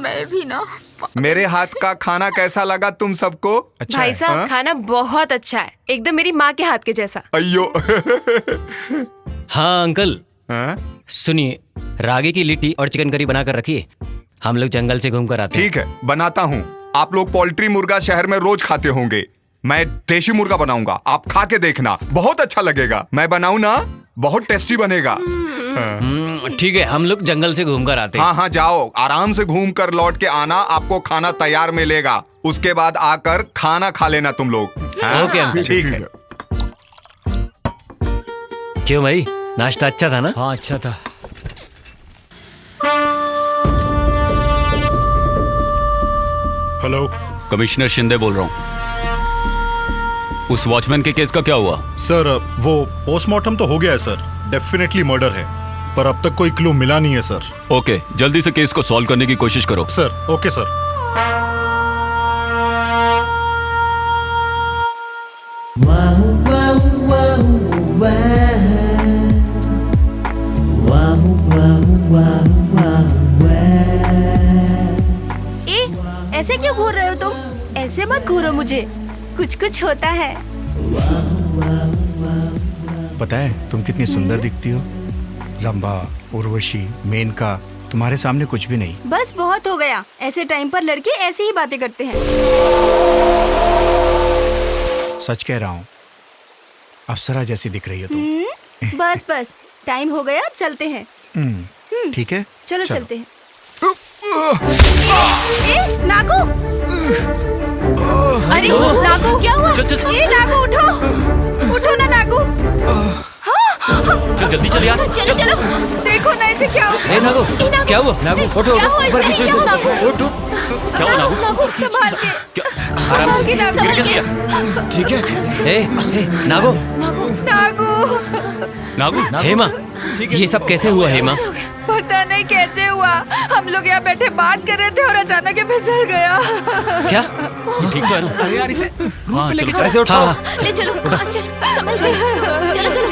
मैं भी ना।
मेरे हाथ का खाना कैसा लगा तुम सबको?
अच्छा
भाई
है।
साहब,
हाँ?
खाना बहुत अच्छा है, एकदम मेरी माँ के हाथ के जैसा।
अयो।
हाँ अंकल,
हाँ?
सुनिए, रागी की लिट्टी और चिकन करी बना कर रखिए। हम लोग जंगल से घूम कर आते हैं।
ठीक है, बनाता हूँ। आप लोग पोल्ट्री मुर्गा शहर में रोज खाते होंगे, मैं देशी मुर्गा बनाऊंगा। आप खा के देखना, बहुत अच्छा लगेगा। मैं बनाऊं ना, बहुत टेस्टी बनेगा।
ठीक है, हम लोग जंगल से घूम कर आते हैं।
हाँ हाँ, जाओ आराम से घूम कर लौट के आना, आपको खाना तैयार मिलेगा। उसके बाद आकर खाना खा लेना तुम लोग। हाँ?
Okay uncle.
ठीक है।
क्यों भाई, नाश्ता अच्छा था ना?
हाँ अच्छा था।
हेलो,
कमिश्नर शिंदे बोल रहा हूँ। उस वॉचमैन के केस का क्या हुआ?
सर वो पोस्टमार्टम तो हो गया है सर, डेफिनेटली मर्डर है, पर अब तक कोई क्लू मिला नहीं है सर।
ओके, जल्दी से केस को सॉल्व करने की कोशिश करो।
Sir okay sir.
ऐसे क्यों घूर रहे हो तुम? ऐसे मत घूरो मुझे, कुछ कुछ होता है।
पता है तुम कितनी सुंदर दिखती हो। रंभा, उर्वशी, मेनका, तुम्हारे सामने कुछ भी नहीं।
बस बहुत हो गया, ऐसे टाइम पर लड़के ऐसी ही बातें करते हैं।
सच कह रहा हूँ, अप्सरा जैसी दिख रही हो तुम।
बस बस, टाइम हो गया, अब चलते हैं।
ठीक है,
चलो चलते हैं। ए, नागू!
अरे नागू, क्या हुआ?
ए नागू, उठो उठो ना नागू।
चल जल्दी चल यार।
चलो चलो।
देखो ना इसे क्या हुआ।
ए नागू, क्या हुआ? नागू उठो,
क्या हुआ
ऊपर
इसमें?
नीचे
क्या हुआ?
उठो।
क्या हुआ नागू?
नागू संभाल के,
आराम से,
नागू।
गिर कैसे गया?
ठीक है। ए नागू,
नागू,
नागू?
हेमा, ये सब कैसे हुआ हेमा?
पता नहीं कैसे हुआ, हम लोग यहाँ बैठे बात कर रहे थे और अचानक ये फिसल गया।
क्या?
ठीक तो है ना?
अरे यार इसे रूम पे लेके
चलो।
चलो।
हाँ,
ले चलो, चलो, समझ गए। चलो चलो।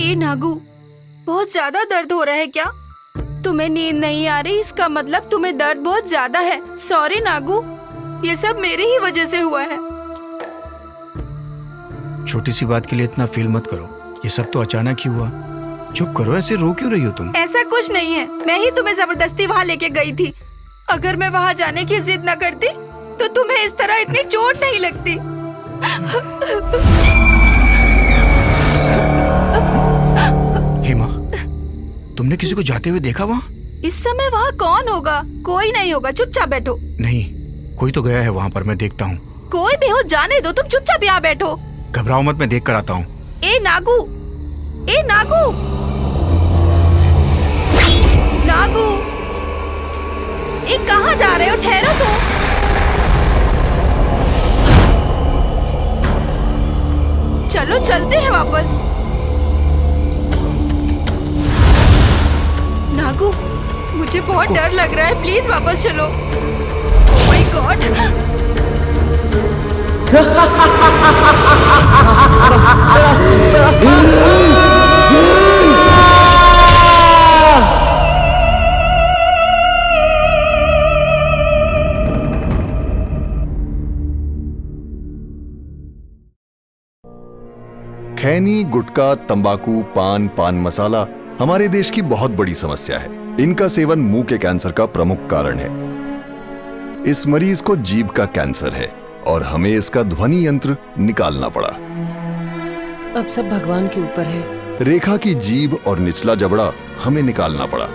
ए नागू, बहुत ज्यादा दर्द हो रहा है क्या? तुम्हें नींद नहीं आ रही, इसका मतलब तुम्हें दर्द बहुत ज्यादा है। सॉरी नागू, ये सब मेरी ही वजह से हुआ है।
छोटी सी बात के लिए इतना फील मत करो, ये सब तो अचानक ही हुआ। चुप करो, ऐसे रो क्यों रही हो तुम?
ऐसा कुछ नहीं है, मैं ही तुम्हें जबरदस्ती वहाँ लेके गई थी। अगर मैं वहाँ जाने की जिद न करती तो तुम्हें इस तरह इतनी चोट नहीं लगती।
हेमा, तुमने किसी को जाते हुए देखा वहाँ?
इस समय वहाँ कौन होगा? कोई नहीं होगा, चुपचाप बैठो।
नहीं, कोई तो गया है वहाँ पर, मैं देखता हूँ।
कोई भी हो, जाने दो, तुम चुपचाप यहाँ बैठो।
घबराओ मत, मैं देख कर आता हूँ।
ए नागू, ए नागू, नागू, ए कहाँ जा रहे हो? ठहरो तो। चलो चलते हैं वापस। नागू, मुझे बहुत डर लग रहा है, प्लीज वापस चलो। Oh my God.
खैनी, गुटखा, तंबाकू, पान मसाला हमारे देश की बहुत बड़ी समस्या है। इनका सेवन मुंह के कैंसर का प्रमुख कारण है। इस मरीज को जीभ का कैंसर है और हमें इसका ध्वनि यंत्र निकालना पड़ा।
अब सब भगवान के ऊपर है।
रेखा की जीभ और निचला जबड़ा हमें निकालना पड़ा।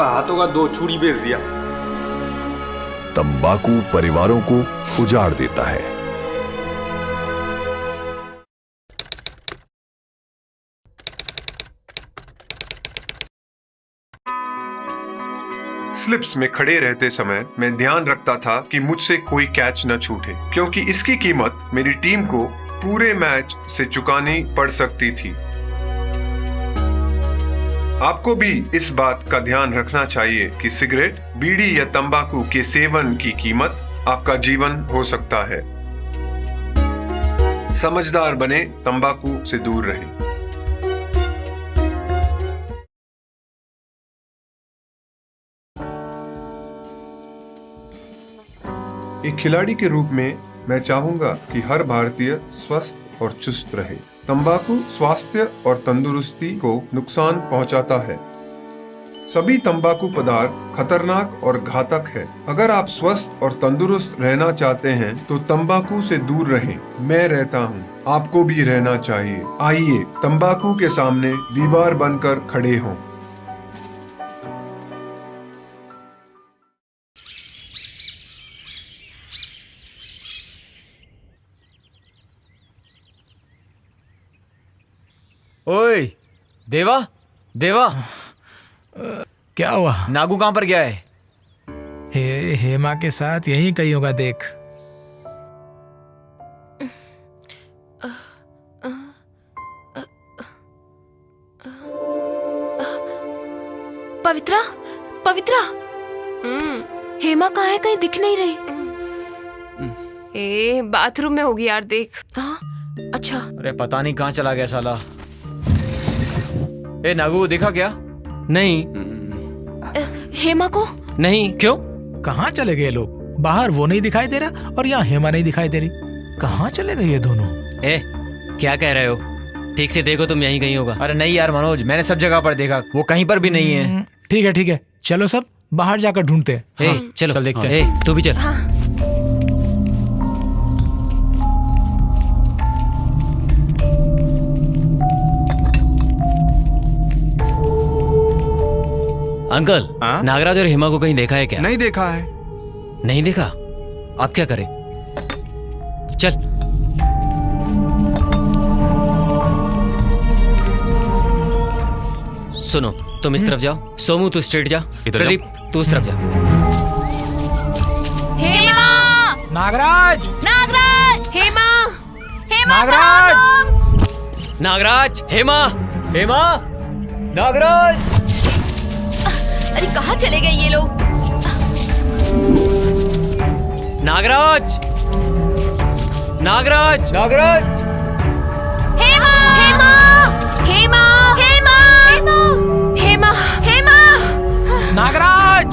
हाथों का 2 चूड़ी बेच दिया।
तंबाकू परिवारों को उजाड़ देता है।
स्लिप्स में खड़े रहते समय मैं ध्यान रखता था कि मुझसे कोई कैच न छूटे, क्योंकि इसकी कीमत मेरी टीम को पूरे मैच से चुकानी पड़ सकती थी। आपको भी इस बात का ध्यान रखना चाहिए कि सिगरेट, बीड़ी या तंबाकू के सेवन की कीमत आपका जीवन हो सकता है। समझदार बने, तंबाकू से दूर रहें। एक खिलाड़ी के रूप में मैं चाहूंगा कि हर भारतीय स्वस्थ और चुस्त रहे। तंबाकू स्वास्थ्य और तंदुरुस्ती को नुकसान पहुंचाता है। सभी तंबाकू पदार्थ खतरनाक और घातक है। अगर आप स्वस्थ और तंदुरुस्त रहना चाहते हैं तो तंबाकू से दूर रहें। मैं रहता हूं, आपको भी रहना चाहिए। आइए तंबाकू के सामने दीवार बनकर खड़े हों।
ओए देवा, देवा,
क्या हुआ?
नागू कहाँ पर गया है?
हेमा के साथ यहीं कहीं होगा, देख।
पवित्रा, पवित्रा, हेमा कहाँ है? कहीं दिख नहीं रही। ए बाथरूम में होगी यार, देख। हाँ, अच्छा।
अरे पता नहीं कहाँ चला गया साला। ए नागू, देखा क्या?
नहीं।
हेमा को?
नहीं, क्यों?
कहाँ चले गए लोग? बाहर वो नहीं दिखाई दे रहा और यहाँ हेमा नहीं दिखाई दे रही। कहाँ चले गए ये दोनों?
ए, क्या कह रहे हो? ठीक से देखो, तुम यहीं कहीं होगा।
अरे नहीं यार मनोज, मैंने सब जगह पर देखा, वो कहीं पर भी नहीं है।
ठीक है, चलो सब बाहर जाकर ढूंढते हैं।
चलो
चल देखते हैं।
तू भी चल। अंकल, नागराज और हेमा को कहीं देखा है क्या?
नहीं देखा है।
नहीं देखा? आप क्या करें? चल। सुनो, तुम इस तरफ जाओ। सोमू तू स्ट्रेट जा। प्रदीप तू उस तरफ जा।
हेमा!
नागराज!
नागराज! हेमा! हेमा!
नागराज!
नागराज! हेमा!
हेमा! नागराज!
अरे कहाँ चले गए ये लोग?
नागराज! नागराज!
नागराज!
हेमा! हेमा! हेमा! हेमा! हेमा! हेमा!
नागराज!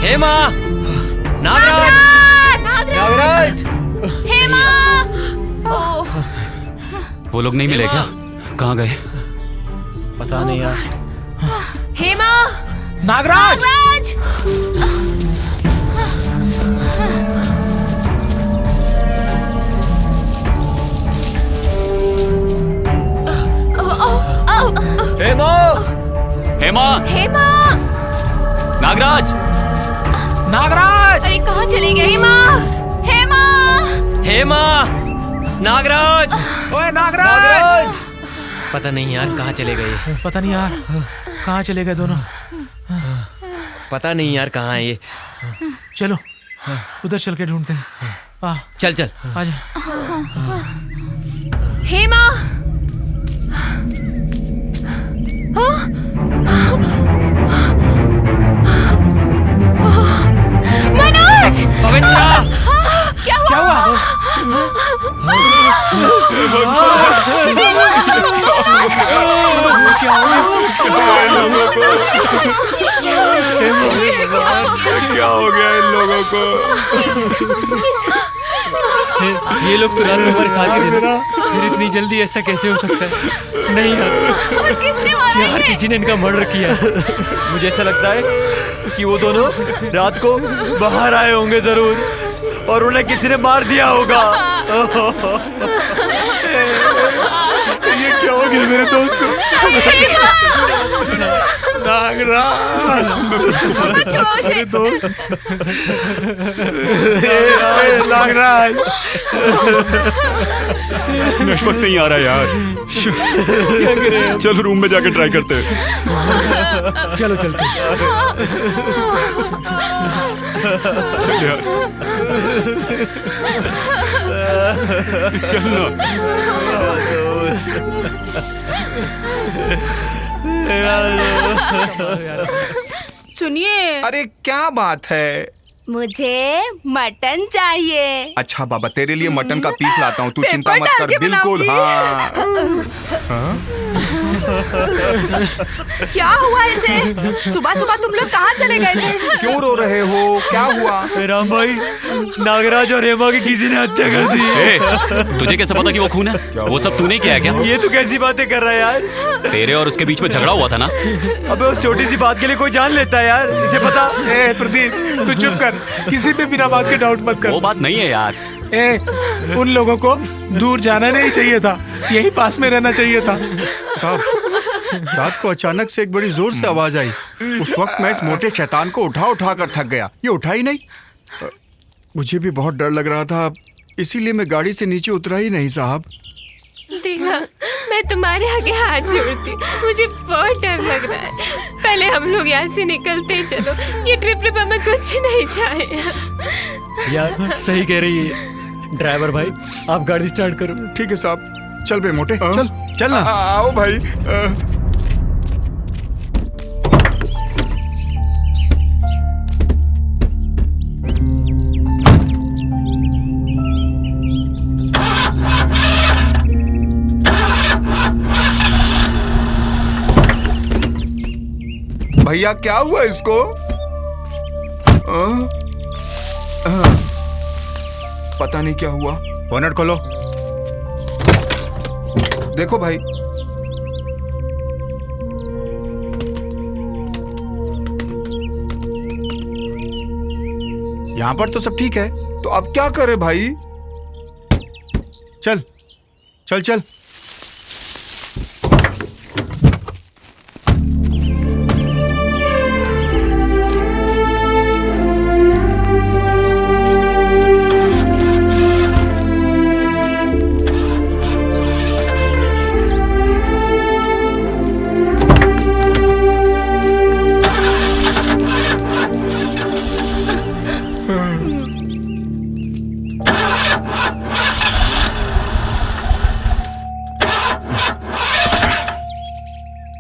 हेमा! नागराज!
नागराज!
हेमा!
वो लोग नहीं मिले क्या? कहाँ गए?
पता नहीं यार।
हेमा!
नागराज!
हेमा!
हेमा!
हेमा!
नागराज!
नागराज!
अरे कहाँ चले गए? हेमा! हेमा!
हेमा! नागराज!
ओए नागराज!
पता नहीं यार कहाँ चले गए।
पता नहीं यार कहाँ चले गए दोनों।
पता नहीं यार कहाँ है ये।
चलो उधर चल के ढूंढते हैं।
चल चल
आजा।
हेमा! मनोज!
पवित्रा!
क्या हुआ?
क्या हो गया इन लोगों को?
ये लोग तो रात में हमारे साथ ही थे ना, फिर इतनी जल्दी ऐसा कैसे हो सकता है? नहीं यार,
किसने मारा
यार
इन्हें?
किसी ने इनका मर्डर किया।
मुझे ऐसा लगता है कि वो दोनों रात को बाहर आए होंगे जरूर और उन्हें किसी ने मार दिया होगा।
ये क्या हो गया मेरे दोस्तों? नागराज!
अरे
दोस्त! नागराज! नेटवर्क नहीं आ रहा यार। चलो रूम में जाके ट्राई करते हैं।
चलो चलते
चलना।
सुनिए।
अरे क्या बात है?
मुझे मटन चाहिए।
अच्छा बाबा, तेरे लिए मटन का पीस लाता हूँ, तू
पेपर
चिंता मत
डाल
कर।
के
बिल्कुल
हाँ। क्या हुआ इसे? सुबह सुबह तुम लोग कहाँ चले गए थे?
क्यों रो रहे हो? क्या हुआ?
राम भाई, नागराज और हेमा की किसी ने हत्या कर दी।
ए, तुझे कैसे पता कि वो खून है? वो सब तूने किया है क्या?
ये तो कैसी बातें कर रहा है यार?
तेरे और उसके बीच में झगड़ा हुआ था ना?
अबे उस छोटी सी बात के लिए कोई जान लेता है यार, इसे पता।
ए प्रदीप तू चुप कर, किसी पे बिना बात के डाउट मत कर।
वो बात नहीं है यार।
ए उन लोगों को दूर जाना नहीं चाहिए था, यही पास में रहना चाहिए था।
साहब, रात को अचानक से एक बड़ी जोर से आवाज आई। उस वक्त मैं इस मोटे शैतान को उठा कर थक गया। ये उठा ही नहीं। मुझे भी बहुत डर लग रहा था, इसीलिए मैं गाड़ी से नीचे उतरा ही नहीं साहब।
देखा, मैं तुम्हारे आगे हाथ जोड़ती, मुझे बहुत डर लग रहा है। पहले हम लोग यहाँ से निकलते हैं, चलो। ये ट्रिप हमें कुछ नहीं चाहिए।
यार सही कह रही है ड्राइवर भाई, आप गाड़ी स्टार्ट करो।
ठीक है साहब, चल बे मोटे, चल ना।
आओ भाई। भैया क्या हुआ इसको? पता नहीं क्या हुआ।
बोनट खोलो।
देखो भाई,
यहाँ पर तो सब ठीक है।
तो अब क्या करे भाई?
चल चल चल।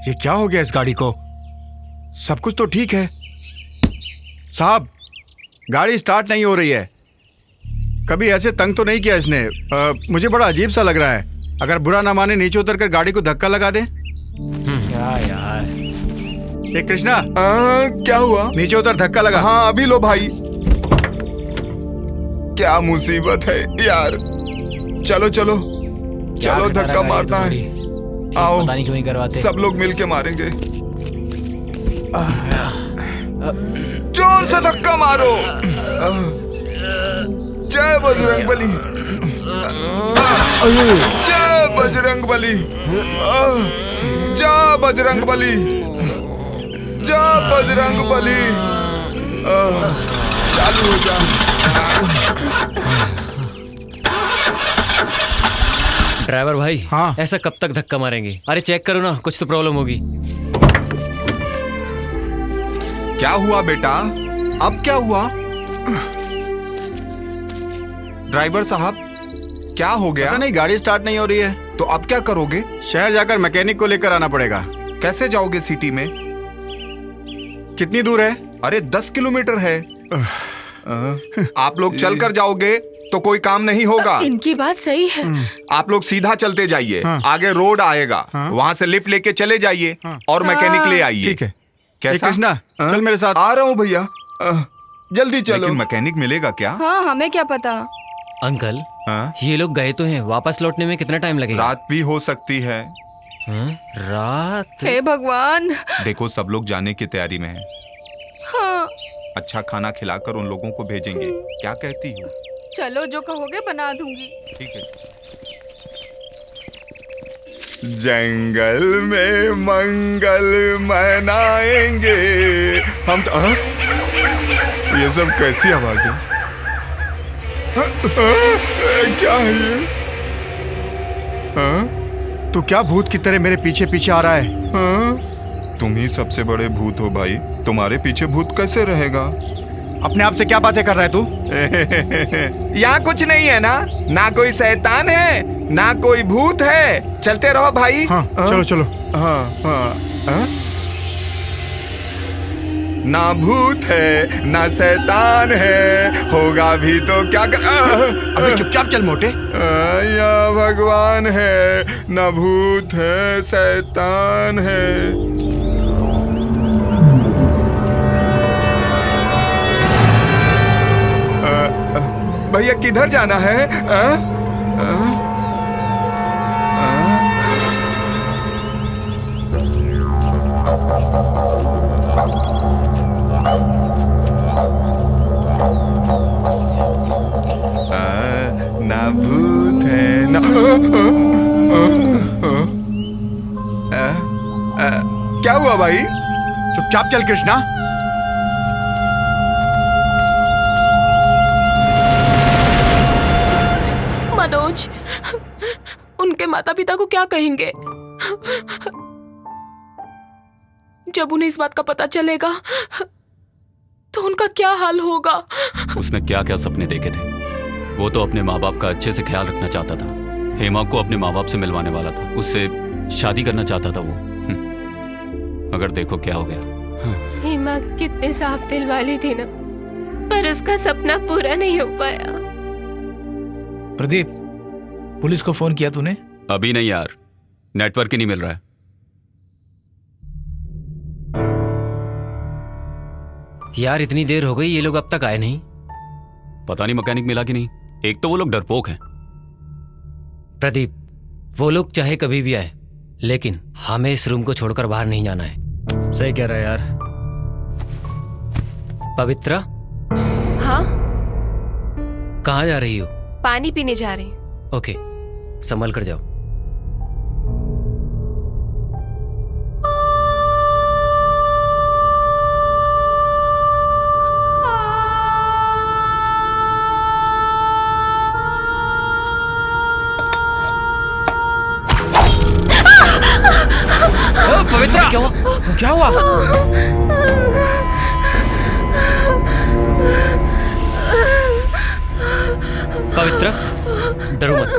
ये क्या हो गया इस गाड़ी को? सब कुछ तो ठीक है। साहब, गाड़ी स्टार्ट नहीं हो रही है। कभी ऐसे तंग तो नहीं किया इसने। मुझे बड़ा अजीब सा लग रहा है। अगर बुरा ना माने नीचे उतर कर गाड़ी को धक्का लगा दे।
क्या यार?
ये कृष्णा,
क्या हुआ?
नीचे उतर, धक्का लगा।
हाँ अभी लो भाई। क्या मुसीबत है यार। चलो चलो चलो, धक्का मारना है। आओ,
पता नहीं क्यों नहीं करवाते।
सब लोग मिलके मारेंगे। जोर से धक्का मारो। जय बजरंगबली, जय बजरंगबली, जय बजरंगबली, जय बजरंगबली। चालू हो जा।
ड्राइवर भाई,
हाँ?
ऐसा कब तक धक्का मारेंगे? अरे चेक करो ना, कुछ तो प्रॉब्लम होगी।
क्या हुआ बेटा? अब क्या हुआ? ड्राइवर साहब, क्या हो गया?
पता नहीं, गाड़ी स्टार्ट नहीं हो रही है।
तो अब क्या करोगे?
शहर जाकर मैकेनिक को लेकर आना पड़ेगा।
कैसे जाओगे सिटी में?
कितनी दूर है?
अरे 10 किलोमीटर है। आप लोग चलकर जाओगे तो कोई काम नहीं होगा।
इनकी बात सही है।
आप लोग सीधा चलते जाइए। आगे रोड आएगा, वहाँ से लिफ्ट लेके चले जाइए और मैकेनिक ले आइए।
ठीक है।
कैसा?
कृष्णा, चल मेरे साथ।
आ रहा हूँ भैया। जल्दी चलो। लेकिन मैकेनिक मिलेगा क्या?
हाँ, हमें क्या पता।
अंकल, ये लोग गए तो हैं, वापस लौटने में कितना टाइम लगेगा?
रात भी हो सकती है।
रात?
हे भगवान।
देखो, सब लोग जाने की तैयारी में हैं।
हाँ।
अच्छा खाना खिलाकर उन लोगों को भेजेंगे। क्या कहती हो?
चलो, जो कहोगे बना दूंगी।
ठीक है। जंगल में मंगल मनाएंगे हम तो। ये सब कैसी आवाज है? क्या है ये?
तू क्या भूत की तरह मेरे पीछे पीछे आ रहा है?
तुम ही सबसे बड़े भूत हो भाई। तुम्हारे पीछे भूत कैसे रहेगा?
अपने आप से क्या बातें कर रहा है तू?
यहाँ कुछ नहीं है ना? ना कोई शैतान है, ना कोई भूत है। चलते रहो भाई।
हाँ, चलो चलो।
हाँ। ना भूत है, ना शैतान है, होगा भी तो क्या कर।
अबे चुपचाप चल मोटे।
या भगवान है, ना भूत है, शैतान है। भैया किधर जाना है? ना भूत है ना। क्या हुआ भाई?
चुपचाप चल कृष्णा।
मनोज, उनके माता पिता को क्या कहेंगे जब उन्हें इस बात का पता चलेगा? तो उनका क्या हाल होगा?
उसने क्या क्या सपने देखे थे। वो तो अपने माँ बाप का अच्छे से ख्याल रखना चाहता था। हेमा को अपने माँ बाप से मिलवाने वाला था, उससे शादी करना चाहता था वो। अगर देखो क्या हो गया।
हेमा कितने साफ दिल वाली थी ना, पर उसका सपना पूरा नहीं हो पाया।
प्रदीप, पुलिस को फोन किया तूने?
अभी नहीं यार, नेटवर्क ही नहीं मिल रहा है।
यार इतनी देर हो गई, ये लोग अब तक आए नहीं।
पता नहीं मैकेनिक मिला कि नहीं। एक तो वो लोग डरपोक हैं।
प्रदीप, वो लोग चाहे कभी भी आए, लेकिन हमें इस रूम को छोड़कर बाहर नहीं जाना है।
सही कह रहा है यार।
पवित्रा,
हाँ,
कहाँ जा रही हो?
पानी पीने जा रही हूँ।
ओके, संभल कर जाओ।
पवित्रा, क्या हुआ?
क्या हुआ?
पवित्रा, डरो मत।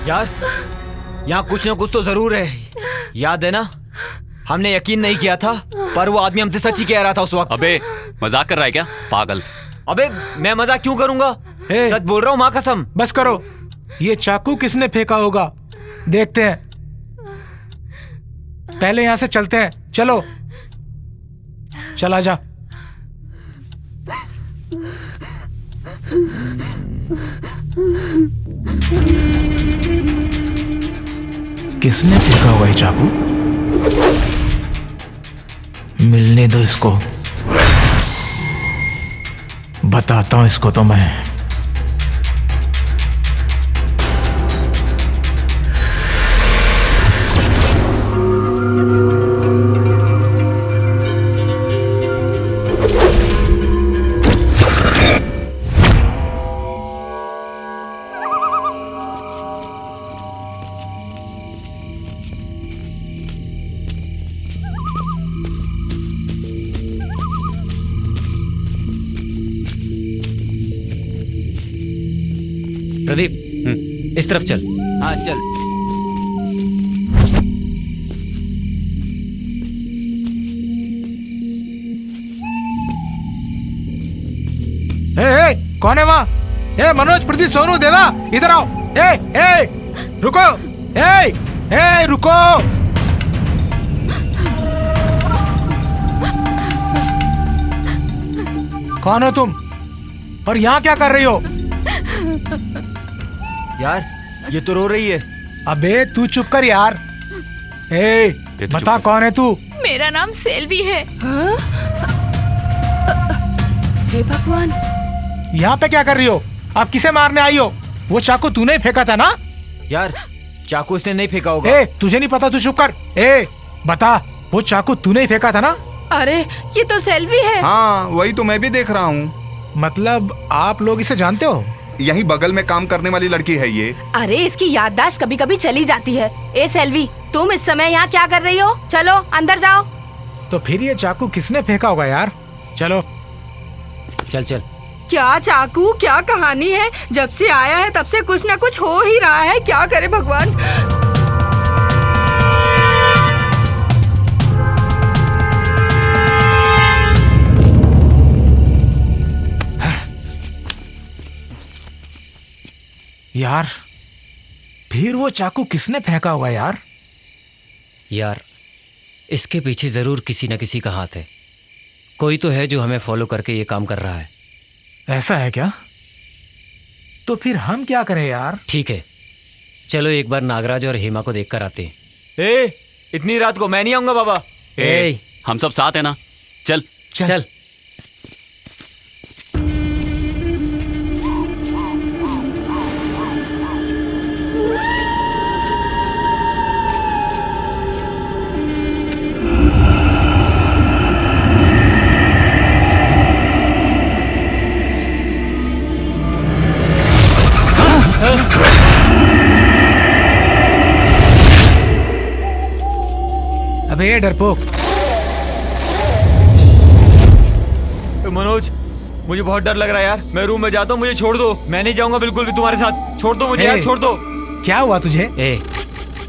यार, यहाँ कुछ ना कुछ तो जरूर है। याद है ना, हमने यकीन नहीं किया था, पर वो आदमी हमसे सच ही कह रहा था उस वक्त।
अबे मजाक कर रहा है क्या पागल?
अबे मैं मजाक क्यों करूंगा? सच बोल रहा हूँ, माँ कसम।
बस करो। ये चाकू किसने फेंका होगा, देखते हैं। पहले यहां से चलते हैं। चलो, चला जा। किसने फेंका हुआ है चाकू? मिलने दो इसको, बताता हूं इसको तो मैं।
प्रदीप, इस तरफ चल।
हाँ चल।
कौन है वहाँ? मनोज, प्रदीप, सोनू, देवा, इधर आओ। रुको। रुको। कौन हो तुम और यहाँ क्या कर रही हो?
यार ये तो रो रही है।
अबे तू चुप कर यार। बता कौन है तू?
मेरा नाम सेल्वी है।
हे भगवान,
यहाँ पे क्या कर रही हो? आप किसे मारने आई हो? वो चाकू तूने ही फेंका था ना?
यार चाकू इसने नहीं फेंका होगा।
तुझे नहीं पता, तू चुप कर। बता, वो चाकू तूने ही फेंका था ना?
अरे ये तो सेल्वी है।
हाँ, वही तो मैं भी देख रहा हूँ।
मतलब आप लोग इसे जानते हो?
यही बगल में काम करने वाली लड़की है ये।
अरे इसकी याददाश्त कभी कभी चली जाती है। ए सेल्वी, तुम इस समय यहाँ क्या कर रही हो? चलो अंदर जाओ।
तो फिर ये चाकू किसने फेंका होगा यार? चलो
चल चल।
क्या चाकू, क्या कहानी है? जब से आया है तब से कुछ ना कुछ हो ही रहा है। क्या करे भगवान।
यार, फिर वो चाकू किसने फेंका होगा यार?
यार, इसके पीछे जरूर किसी न किसी का हाथ है। कोई तो है जो हमें फॉलो करके ये काम कर रहा है।
ऐसा है क्या? तो फिर हम क्या करें यार?
ठीक है, चलो एक बार नागराज और हेमा को देखकर आते हैं।
इतनी रात को मैं नहीं आऊंगा बाबा।
हम सब साथ है ना? चल
चल।
अबे डरपोक।
मनोज, मुझे बहुत डर लग रहा है यार। मैं रूम में जाता हूँ, मुझे छोड़ दो। मैं नहीं जाऊंगा बिल्कुल भी तुम्हारे साथ। छोड़ दो मुझे यार, छोड़ दो।
क्या हुआ तुझे?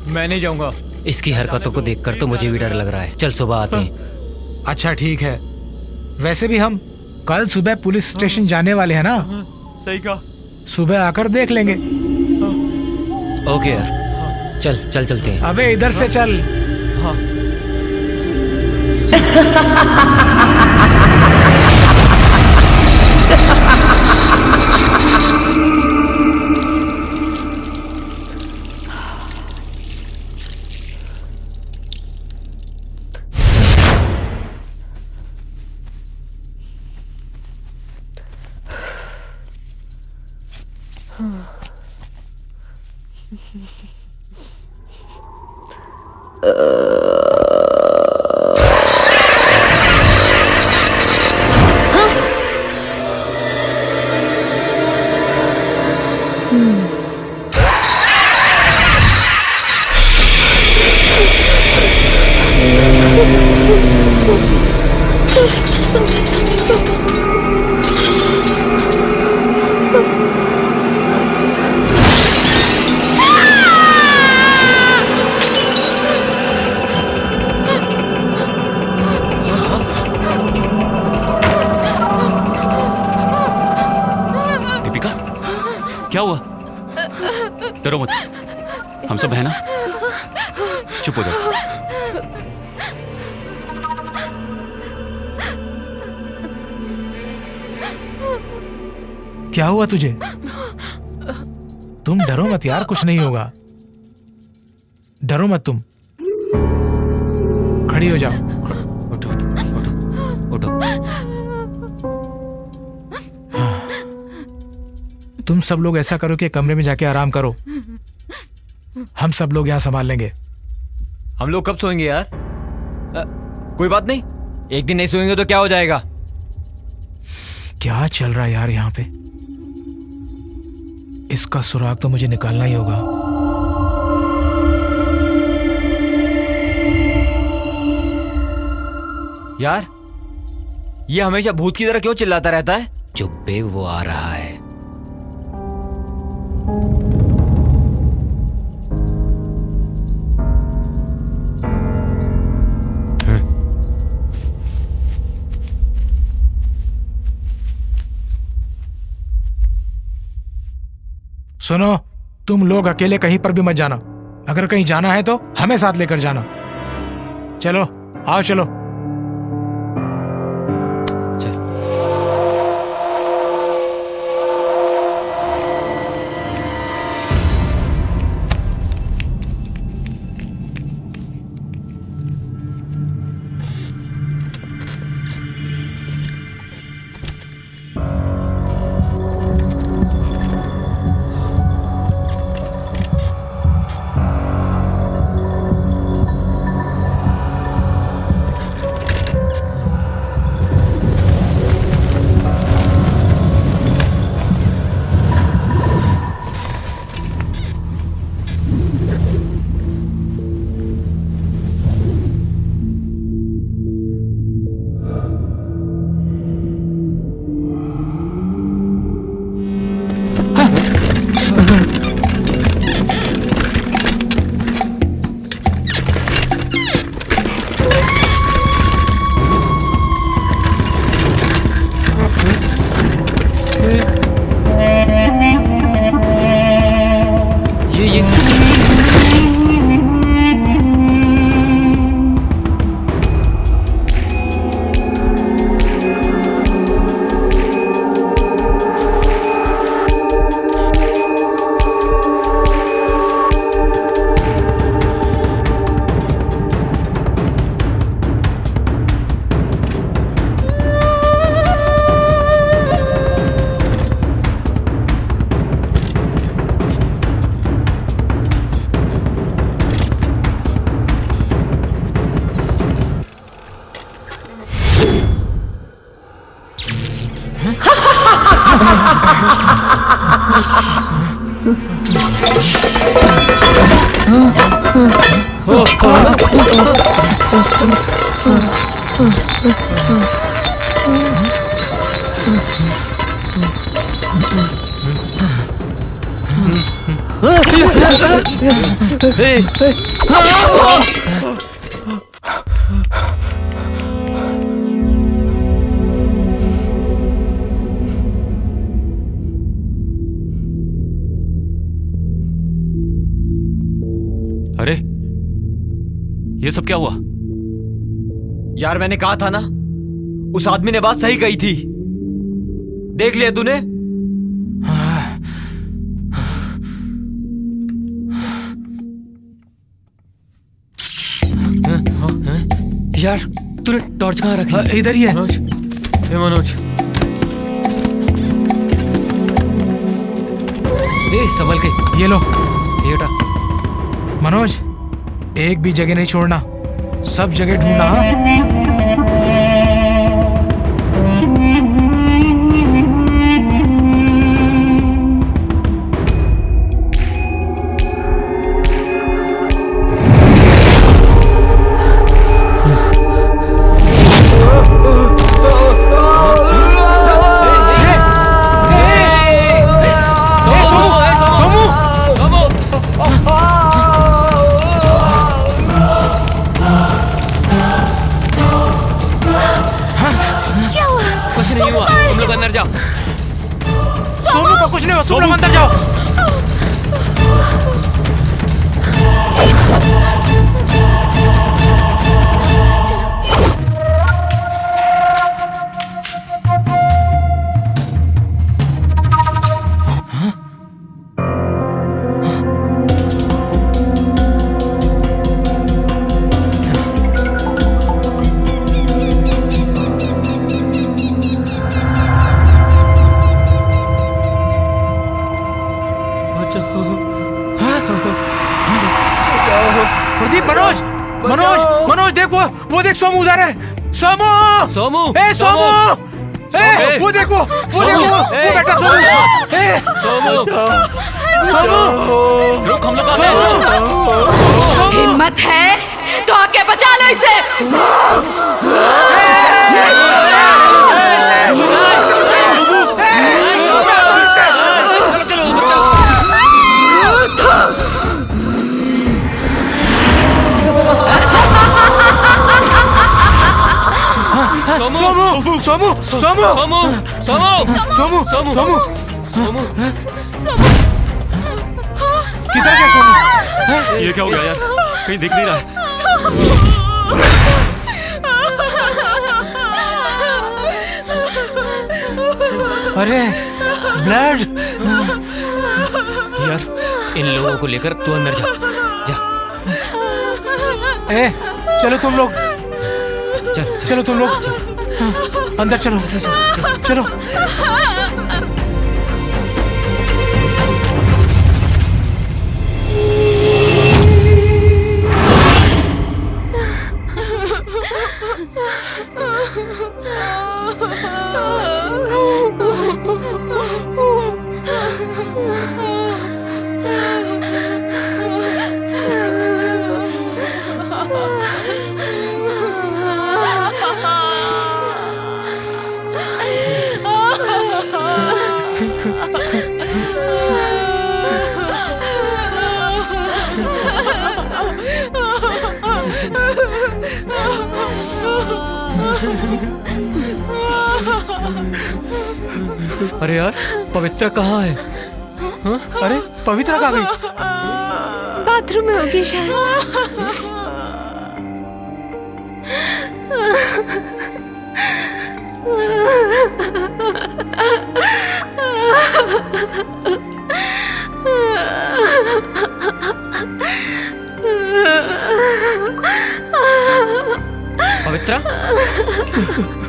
मैं नहीं जाऊंगा।
इसकी हरकतों को देखकर तो मुझे भी डर लग रहा है। चल सुबह आते हैं।
अच्छा ठीक है। वैसे भी हम कल सुबह पुलिस स्टेशन जाने वाले हैं ना?
सही कहा।
सुबह आकर देख लेंगे।
ओके यार, चल चल चलते हैं।
अबे इधर से चल।
हाँ।
क्या हुआ? डरो मत, हम सब है ना। चुप हो जाओ।
क्या हुआ तुझे? तुम डरो मत यार, कुछ नहीं होगा। डरो मत तुम। खड़ी हो जाओ।
उठो उठो उठो।
तुम सब लोग ऐसा करो कि कमरे में जाके आराम करो। हम सब लोग यहाँ संभाल लेंगे।
हम लोग कब सोएंगे यार? कोई बात नहीं, एक दिन नहीं सोएंगे तो क्या हो जाएगा?
क्या चल रहा है यार यहाँ पे? इसका सुराग तो मुझे निकालना ही होगा।
यार ये हमेशा भूत की तरह क्यों चिल्लाता रहता है? चुप बे, वो आ रहा है।
सुनो, तुम लोग अकेले कहीं पर भी मत जाना। अगर कहीं जाना है तो हमें साथ लेकर जाना। चलो आओ, चलो।
अरे ये सब क्या हुआ?
यार मैंने कहा था ना, उस आदमी ने बात सही कही थी। देख लिया तूने? यार तूने टॉर्च कहाँ रखी?
इधर ही है।
मनोज, ए मनोज, ए संभल के।
ये लो।
ये उठा।
मनोज, एक भी जगह नहीं छोड़ना, सब जगह ढूंढना। हाँ? सोमू को कुछ नहीं हुआ, तुम लोग अंदर जाओ। प्रदीप, मनोज, मनोज, मनोज देख, वो देख, सोमू उधर है। सोमू,
सोमू,
ए सोमू, ए वो देखो, वो बेटा सोमू, ए
सोमू,
सोमू,
रुक, हम लोग आ गए।
हिम्मत है तो आके बचा लो इसे।
सोमू, सोमू, सोमू,
सोमू, सोमू,
सोमू, सोमू,
सोमू,
किधर गया सोमू?
ये क्या हो गया यार? कहीं दिख नहीं रहा है।
अरे ब्लड।
यार इन लोगों को लेकर तू अंदर जा, जा।
ए चलो तुम लोग,
चल,
चलो तुम लोग, अंदर चलो, चलो।
अरे यार पवित्रा कहाँ है?
हाँ? अरे पवित्रा कहाँ गई?
बाथरूम में होगी शायद।
पवित्रा,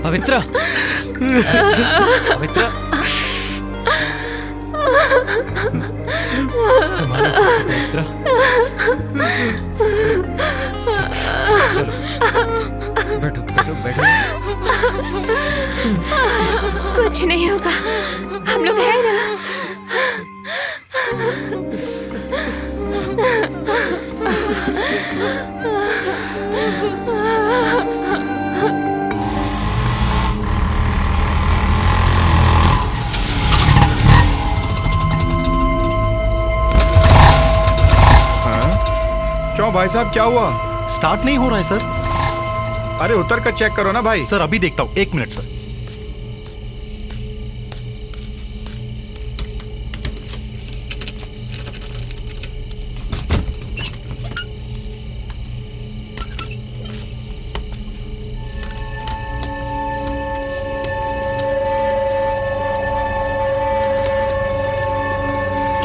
पवित्रा, पवित्रा, संभालो पवित्रा। चलो बैठो, बैठो, बैठो।
कुछ नहीं होगा, हम लोग हैं ना।
क्यों भाई साहब, क्या हुआ?
स्टार्ट नहीं हो रहा है सर।
अरे उतर कर चेक करो ना भाई।
सर अभी देखता हूँ, 1 मिनट सर।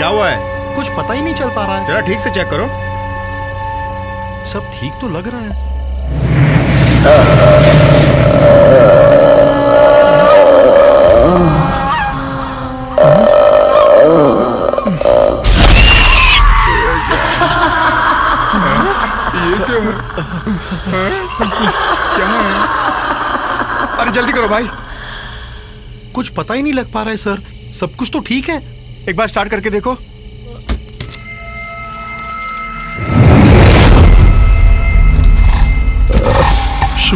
क्या हुआ है?
कुछ पता ही नहीं चल पा रहा है।
जरा ठीक से चेक करो।
सब ठीक तो लग रहा है।
ये क्यों है? क्या है? अरे जल्दी करो भाई।
कुछ पता ही नहीं लग पा रहा है सर। सब कुछ तो ठीक है।
एक बार स्टार्ट करके देखो।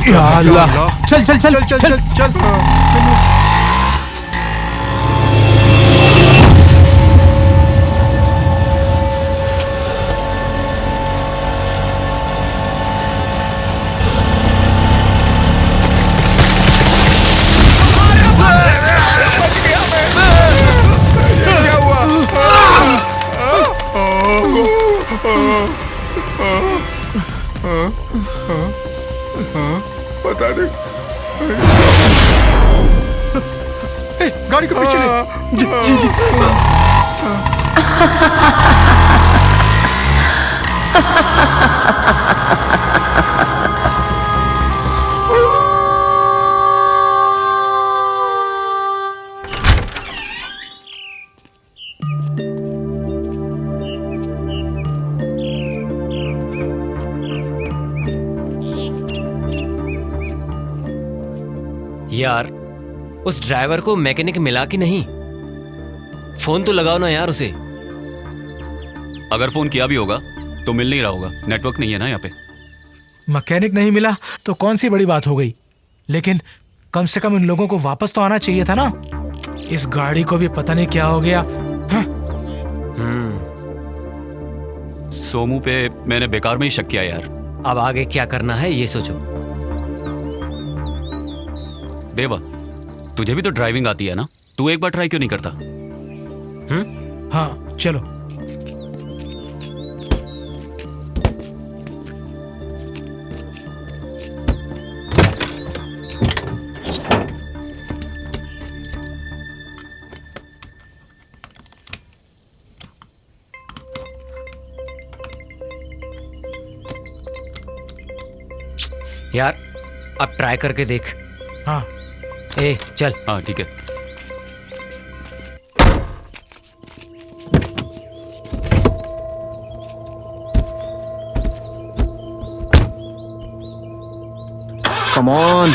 या अल्लाह। चल चल चल
चल चल चल चल। बता दे। गाड़ी को पीछे ले। जी जी जी।
यार उस ड्राइवर को मैकेनिक मिला कि नहीं? फोन तो लगाओ ना यार उसे।
अगर फोन किया भी होगा तो मिल नहीं रहा होगा, नेटवर्क नहीं है ना यहाँ पे।
मैकेनिक नहीं मिला तो कौन सी बड़ी बात हो गई, लेकिन कम से कम इन लोगों को वापस तो आना चाहिए था ना। इस गाड़ी को भी पता नहीं क्या हो गया।
सोमू पे मैंने बेकार में ही शक किया यार।
अब आगे क्या करना है ये सोचो।
देवा, तुझे भी तो ड्राइविंग आती है ना, तू एक बार ट्राई क्यों नहीं करता?
हाँ चलो।
यार अब ट्राई करके देख।
हाँ
ए चल।
हाँ ठीक है।
Come on.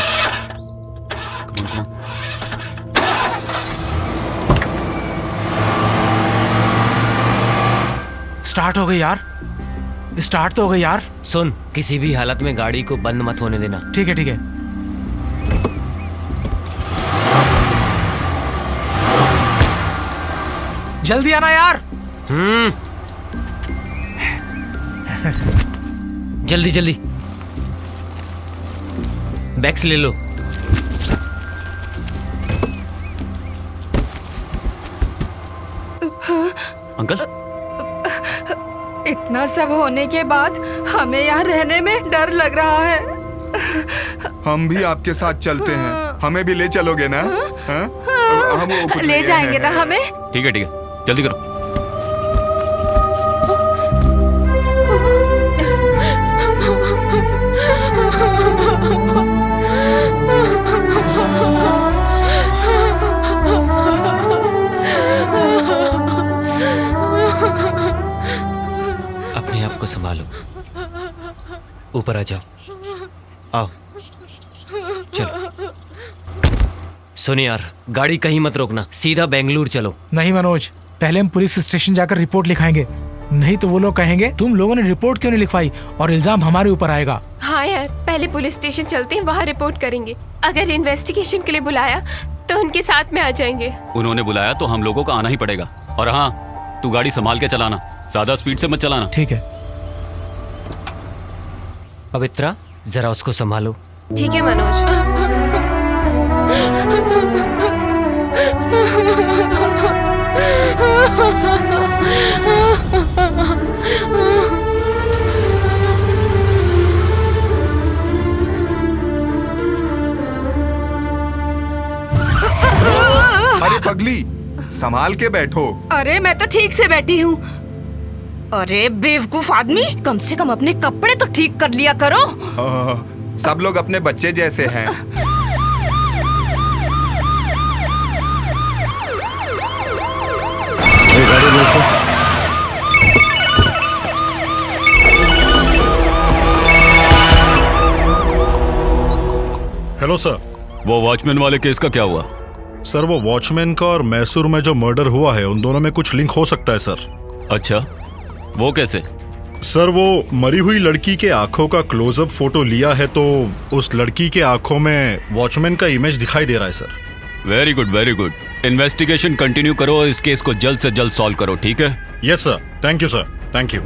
स्टार्ट हो गई यार। स्टार्ट तो हो गई यार।
सुन, किसी भी हालत में गाड़ी को बंद मत होने देना।
ठीक है ठीक है। जल्दी आना यार।
जल्दी जल्दी। बैग्स ले लो।
अंकल,
इतना सब होने के बाद हमें यहाँ रहने में डर लग रहा है।
हम भी आपके साथ चलते हैं, हमें भी ले चलोगे ना? हम
ले जाएंगे ना हमें?
ठीक है जल्दी करो।
अपने आप को संभालो। ऊपर आ जाओ। आओ चलो। सुन यार, गाड़ी कहीं मत रोकना, सीधा बेंगलुरु चलो।
नहीं मनोज, पहले हम पुलिस स्टेशन जाकर रिपोर्ट लिखाएंगे, नहीं तो वो लोग कहेंगे तुम लोगों ने रिपोर्ट क्यों नहीं लिखवाई और इल्जाम हमारे ऊपर आएगा।
हाँ यार, पहले पुलिस स्टेशन चलते हैं, वहाँ रिपोर्ट करेंगे। अगर इन्वेस्टिगेशन के लिए बुलाया तो उनके साथ में आ जाएंगे।
उन्होंने बुलाया तो हम लोगों को आना ही पड़ेगा। और हाँ, तू गाड़ी संभाल के चलाना, ज्यादा स्पीड से मत चलाना।
ठीक है।
पवित्रा, जरा उसको संभालो।
ठीक है मनोज।
अरे पगली, संभाल के बैठो।
अरे मैं तो ठीक से बैठी हूँ। अरे बेवकूफ आदमी, कम से कम अपने कपड़े तो ठीक कर लिया करो।
सब लोग अपने बच्चे जैसे हैं।
Hello sir.
वो वॉचमैन वाले केस का क्या हुआ?
सर वो वॉचमैन का और मैसूर में जो मर्डर हुआ है उन दोनों में कुछ लिंक हो सकता है सर।
अच्छा, वो कैसे?
सर वो मरी हुई लड़की के आंखों का क्लोजअप फोटो लिया है तो उस लड़की के आंखों में वॉचमैन का इमेज दिखाई दे रहा है sir.
Very good, very good. Investigation continue करो और इस केस को जल्द से जल्द सॉल्व करो, ठीक है?
Yes sir, thank you sir, thank you.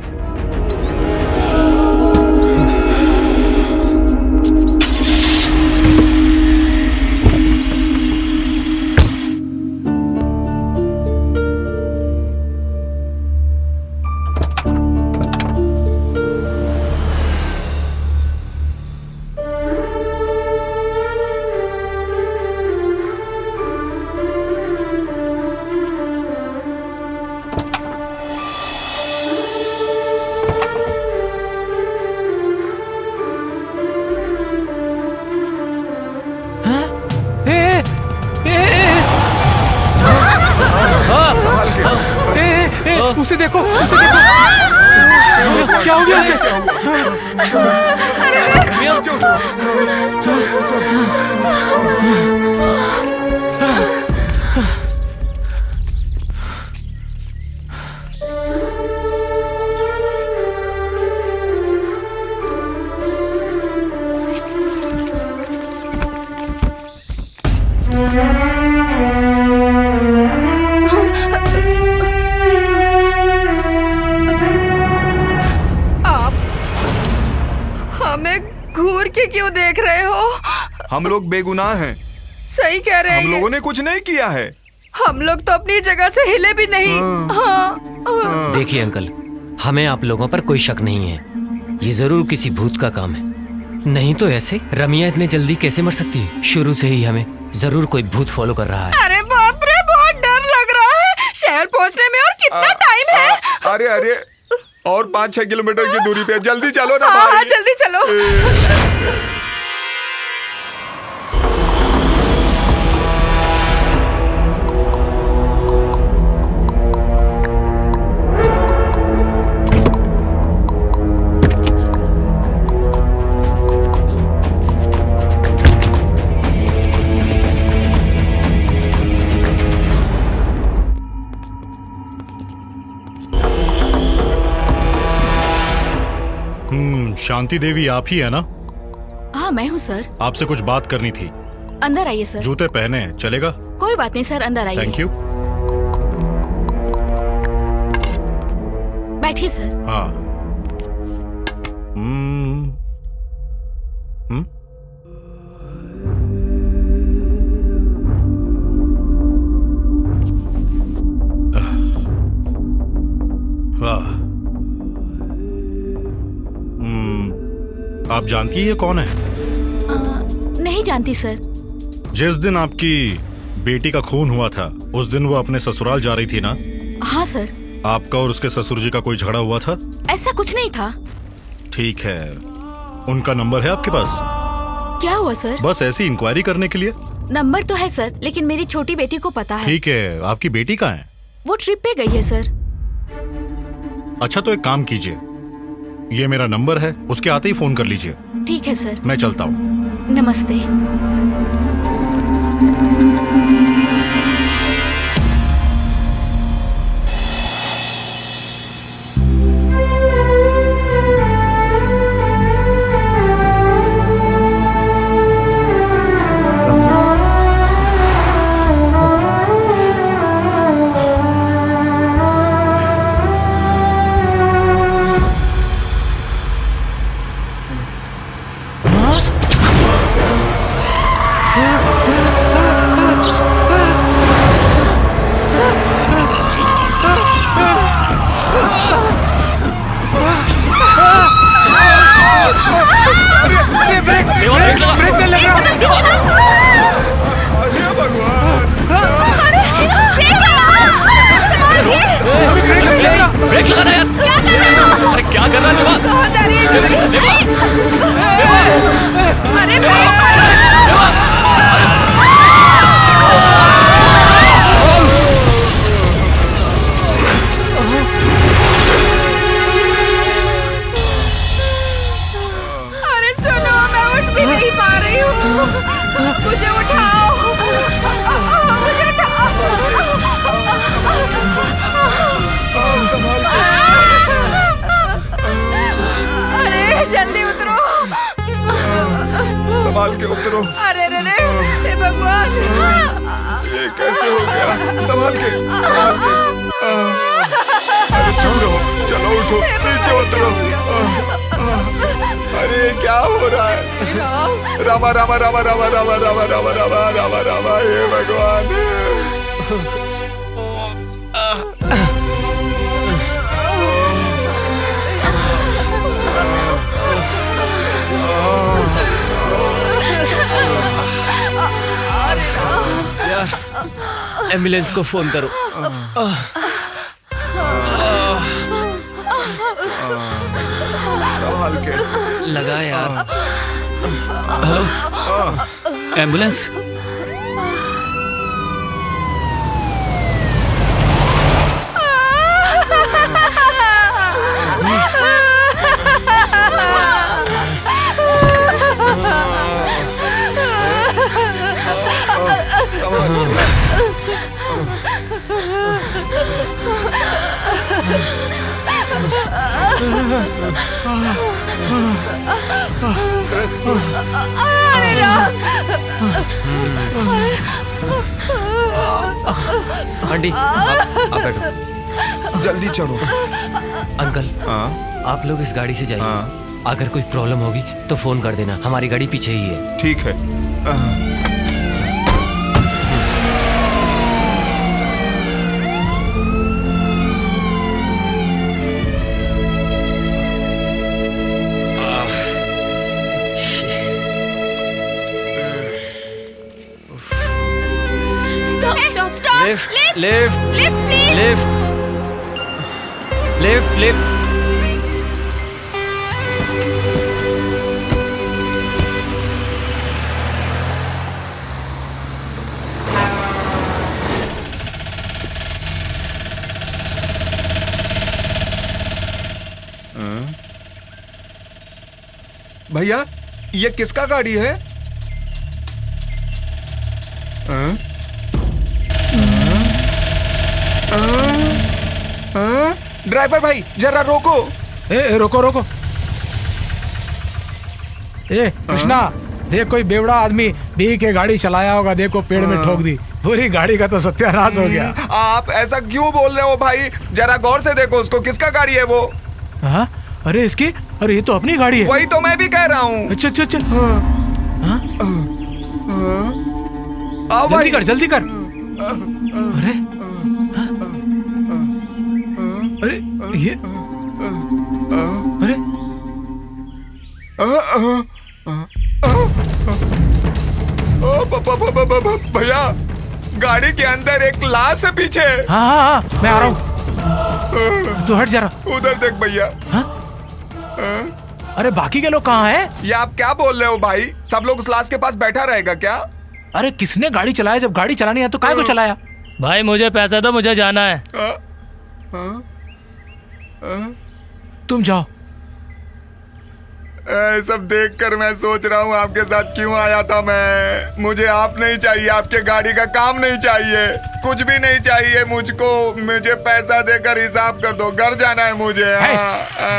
उसे देखो, उसे देखो। क्या हो गया
घूर के क्यों देख रहे हो?
हम लोग बेगुनाह हैं।
सही कह रहे हैं।
हम लोगों ने कुछ नहीं किया है।
हम लोग तो अपनी जगह से हिले भी नहीं। हाँ।
देखिए अंकल, हमें आप लोगों पर कोई शक नहीं है। ये जरूर किसी भूत का काम है, नहीं तो ऐसे रमिया इतने जल्दी कैसे मर सकती है? शुरू से ही हमें जरूर कोई भूत फॉलो कर रहा है।
अरे बाप रे, बहुत डर लग रहा है। शहर पहुंचने में और कितना टाइम है?
अरे अरे, और 5-6 किलोमीटर की दूरी पे, जल्दी चलो ना
भाई।
भाई।
जल्दी चलो।
शांति देवी आप ही है ना?
हाँ मैं हूँ सर।
आपसे कुछ बात करनी थी।
अंदर आइए सर।
जूते पहने हैं, चलेगा?
कोई बात नहीं सर, अंदर आइए।
Thank you.
बैठिए सर।
हाँ। आप जानती है ये कौन है?
नहीं जानती सर।
जिस दिन आपकी बेटी का खून हुआ था उस दिन वो अपने ससुराल जा रही थी ना?
हाँ सर।
आपका और उसके ससुर जी का कोई झगड़ा हुआ था?
ऐसा कुछ नहीं था।
ठीक है, उनका नंबर है आपके पास?
क्या हुआ सर?
बस ऐसी इंक्वायरी करने के लिए।
नंबर तो है सर, लेकिन मेरी छोटी बेटी को पता है।
ठीक है, आपकी बेटी कहाँ है?
वो ट्रिप पे गई है सर।
अच्छा तो एक काम कीजिए, ये मेरा नंबर है, उसके आते ही फोन कर लीजिए।
ठीक है सर।
मैं चलता हूँ।
नमस्ते।
अरे भाई अरे सुनो, मैं उठ भी नहीं पा रही हूँ, मुझे उठाओ, मुझे उठाओ। अरे जल्दी उतरो,
संभाल के उतरो।
अरे रे रे, हे भगवान,
ये कैसे हो गया? संभाल के, संभाल के। अरे चुप रहो, चलो उठो, नीचे उतरो। अरे क्या हो रहा है? रामा रामा रामा रामा रामा रामा रामा रामा रामा रामा, हे भगवान।
यार एम्बुलेंस को फोन करो।
संभाल के
लगा यार।
Hello, ambulance.
आंटी आप बैठो।
जल्दी चढ़ो।
अंकल आप लोग इस गाड़ी से जाइए। अगर कोई प्रॉब्लम होगी तो फोन कर देना, हमारी गाड़ी पीछे ही है।
ठीक है।
Stop,
lift lift
lift please.
Lift lift lift.
भैया ये किसका गाड़ी है? ड्राइवर भाई जरा रोको।
ए रोको रोको। ए कृष्णा, देख कोई बेवड़ा आदमी पी के गाड़ी चलाया होगा, देखो पेड़ में ठोक दी, पूरी गाड़ी का तो सत्यानाश हो गया।
आप ऐसा क्यों बोल रहे हो भाई? जरा गौर से देखो उसको, किसका गाड़ी है वो?
हाँ? अरे इसकी, अरे ये तो अपनी गाड़ी है।
वही तो मैं भी कह रहा हूँ।
अच्छा अच्छा अच्छा।
आओ
जल्दी
भाई।
कर जल्दी कर। अरे अरे ये अरे
भैया गाड़ी के अंदर एक लाश है पीछे।
हाँ हाँ हाँ मैं आ रहा हूँ, तू हट जा रहा।
उधर देख भैया।
अरे बाकी के लोग कहाँ हैं?
ये आप क्या बोल रहे हो भाई? सब लोग उस लाश के पास बैठा रहेगा क्या?
अरे किसने गाड़ी चलाया? जब गाड़ी चलानी है तो काहे को चलाया?
भाई मुझे पैसा दो, मुझे जाना है।
तुम जाओ।
सब देखकर मैं सोच रहा हूँ आपके साथ क्यों आया था मैं। मुझे आप नहीं चाहिए, आपके गाड़ी का काम नहीं चाहिए, कुछ भी नहीं चाहिए मुझको। मुझे पैसा देकर हिसाब कर दो, घर जाना है मुझे।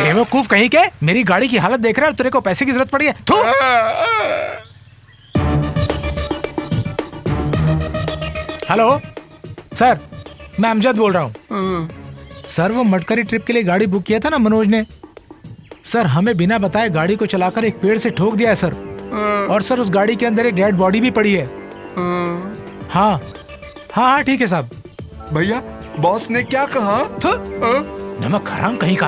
बेवकूफ कहीं के, मेरी गाड़ी की हालत देख रहे हैं और तेरे को पैसे की जरूरत पड़ी है। थू। हेलो सर, मैं अमजद बोल रहा हूँ। सर वो मटकरी ट्रिप के लिए गाड़ी बुक किया था ना मनोज ने, सर हमें बिना बताए गाड़ी को चलाकर एक पेड़ से ठोक दिया है सर। और सर उस गाड़ी के अंदर एक डेड बॉडी भी पड़ी है। हाँ हाँ ठीक है साहब।
भैया बॉस ने क्या कहा?
नमक हराम कहीं का।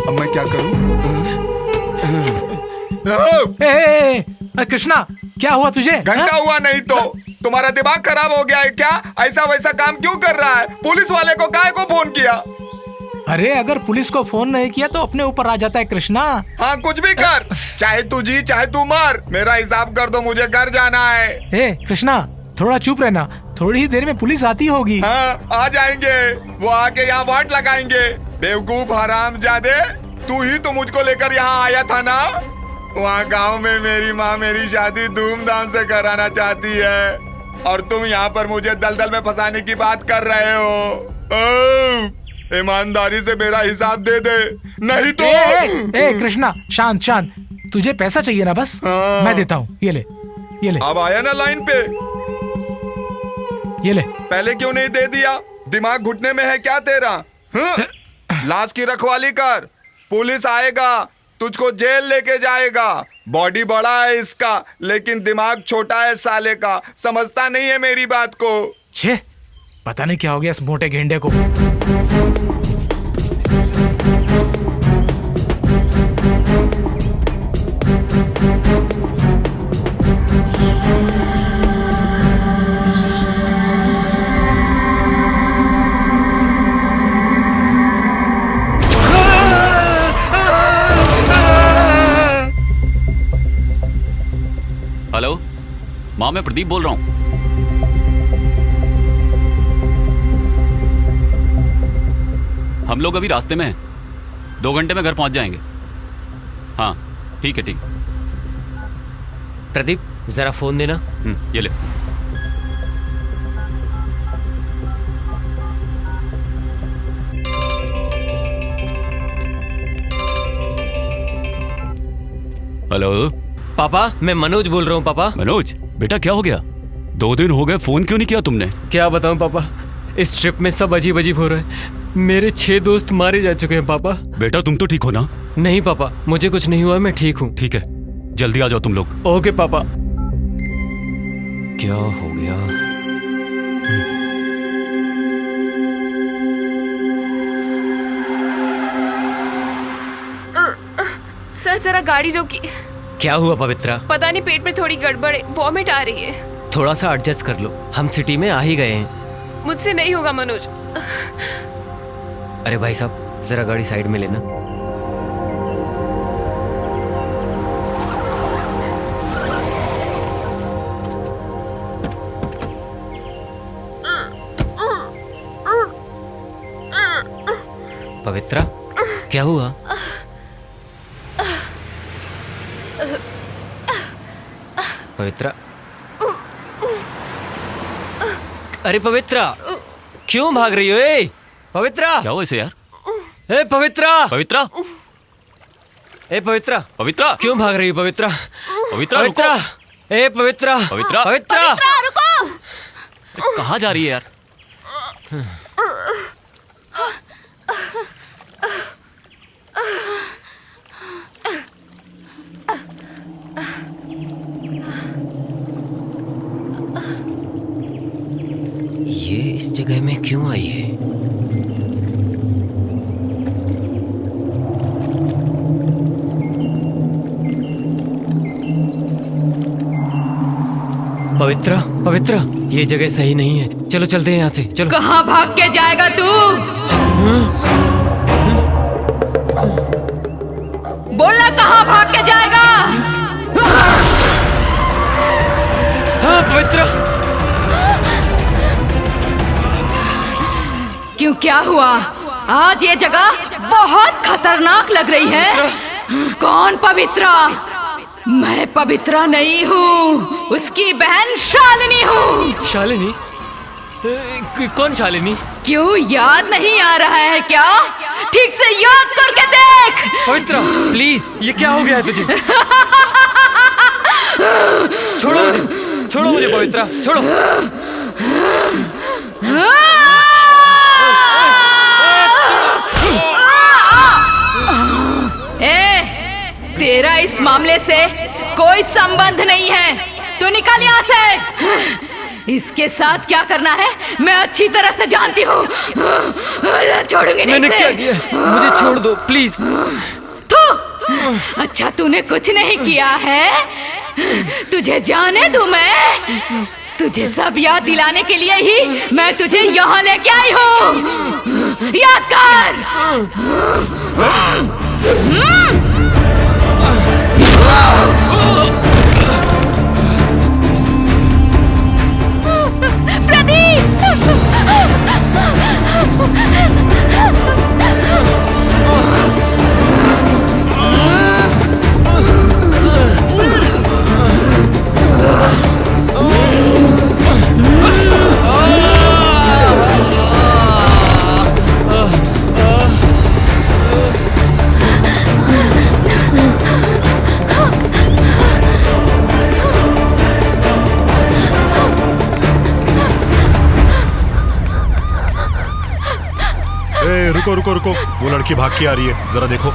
अब मैं क्या करूं?
कृष्णा क्या हुआ तुझे?
घंटा हुआ नहीं तो तुम्हारा दिमाग खराब हो गया है क्या? ऐसा वैसा काम क्यों कर रहा है? पुलिस वाले को काहे को फोन किया?
अरे अगर पुलिस को फोन नहीं किया तो अपने ऊपर आ जाता है कृष्णा।
हाँ कुछ भी कर, चाहे तू जी चाहे तू मर, मेरा हिसाब कर दो, मुझे घर जाना है।
ए कृष्णा थोड़ा चुप रहना, थोड़ी ही देर में पुलिस आती होगी।
हाँ आ जाएंगे, वो आके यहाँ वाट लगाएंगे। बेवकूफ हरामजादे, तू ही तो मुझको लेकर यहाँ आया था ना? वहाँ गांव में मेरी माँ मेरी शादी धूमधाम से कराना चाहती है और तुम यहाँ पर मुझे दलदल में फंसाने की बात कर रहे हो। ईमानदारी से मेरा हिसाब दे दे, नहीं तो
ए कृष्णा शांत शांत, तुझे पैसा चाहिए ना? बस मैं देता हूँ, ये ले ये ले।
अब आया ना लाइन पे,
ये ले।
पहले क्यों नहीं दे दिया? दिमाग घुटने में है क्या तेरा? लाश की रखवाली कर, पुलिस आएगा तुझको जेल लेके जाएगा। बॉडी बड़ा है इसका लेकिन दिमाग छोटा है साले का, समझता नहीं है मेरी बात को।
छे पता नहीं क्या हो गया इस मोटे गेंडे को।
हेलो माँ, मैं प्रदीप बोल रहा हूँ। हम लोग अभी रास्ते में हैं, 2 घंटे में घर पहुंच जाएंगे। हाँ ठीक है, ठीक।
प्रदीप जरा फोन देना।
ये ले। हेलो
पापा, मैं मनोज बोल रहा हूँ। पापा।
मनोज बेटा क्या हो गया? 2 दिन हो गए, फोन क्यों नहीं किया तुमने?
क्या बताऊं पापा, इस ट्रिप में सब अजीब अजीब हो रहा है। मेरे 6 दोस्त मारे जा चुके हैं पापा।
बेटा तुम तो ठीक हो ना?
नहीं पापा, मुझे कुछ नहीं हुआ, मैं ठीक हूँ।
ठीक है, जल्दी आ जाओ तुम लोग।
ओके पापा।
क्या हो गया?
सर जरा गाड़ी रोकी।
क्या हुआ पवित्रा?
पता नहीं पेट में थोड़ी गड़बड़ है, वॉमिट आ रही है।
थोड़ा सा एडजस्ट कर लो, हम सिटी में आ ही गए हैं।
मुझसे नहीं होगा मनोज।
अरे भाई साहब जरा गाड़ी साइड में लेना। पवित्रा क्या हुआ? पवित्रा, अरे पवित्रा क्यों भाग रही हो? ए पवित्रा,
क्या हुआ इसे यार?
ए पवित्रा,
पवित्रा,
ए पवित्रा,
पवित्रा
क्यों भाग रही हो? पवित्रा,
पवित्रा,
पवित्रा, ए पवित्रा,
पवित्रा,
पवित्रा,
रुको। कहाँ जा रही है यार?
ये इस जगह में क्यों आई है? पवित्रा, पवित्रा, ये जगह सही नहीं है, चलो चलते हैं यहाँ से, चलो।
कहाँ भाग के जाएगा तू? बोलना कहाँ भाग के जाएगा?
हाँ पवित्रा।
क्यों, क्या हुआ? आज ये जगह बहुत खतरनाक लग रही है। कौन पवित्रा? मैं पवित्रा नहीं हूँ, उसकी बहन शालिनी हूँ।
शालिनी? कौन शालिनी?
क्यों याद नहीं आ रहा है क्या? ठीक से याद करके देख।
पवित्रा प्लीज, ये क्या हो गया है तुझे? छोड़ो मुझे, छोड़ो मुझे पवित्रा, छोड़ो।
तेरा इस मामले से कोई संबंध नहीं है, तो निकल यहाँ से। इसके साथ क्या करना है मैं अच्छी तरह से जानती हूँ। छोड़ूंगी नहीं।
मैंने क्या किया? मुझे छोड़ दो प्लीज।
अच्छा तूने कुछ नहीं किया है, तुझे जाने दूं मैं? तुझे सब याद दिलाने के लिए ही मैं तुझे यहाँ लेके आई हूँ। याद कर।
रुको रुको रुको, वो लड़की भाग के आ रही है, जरा देखो।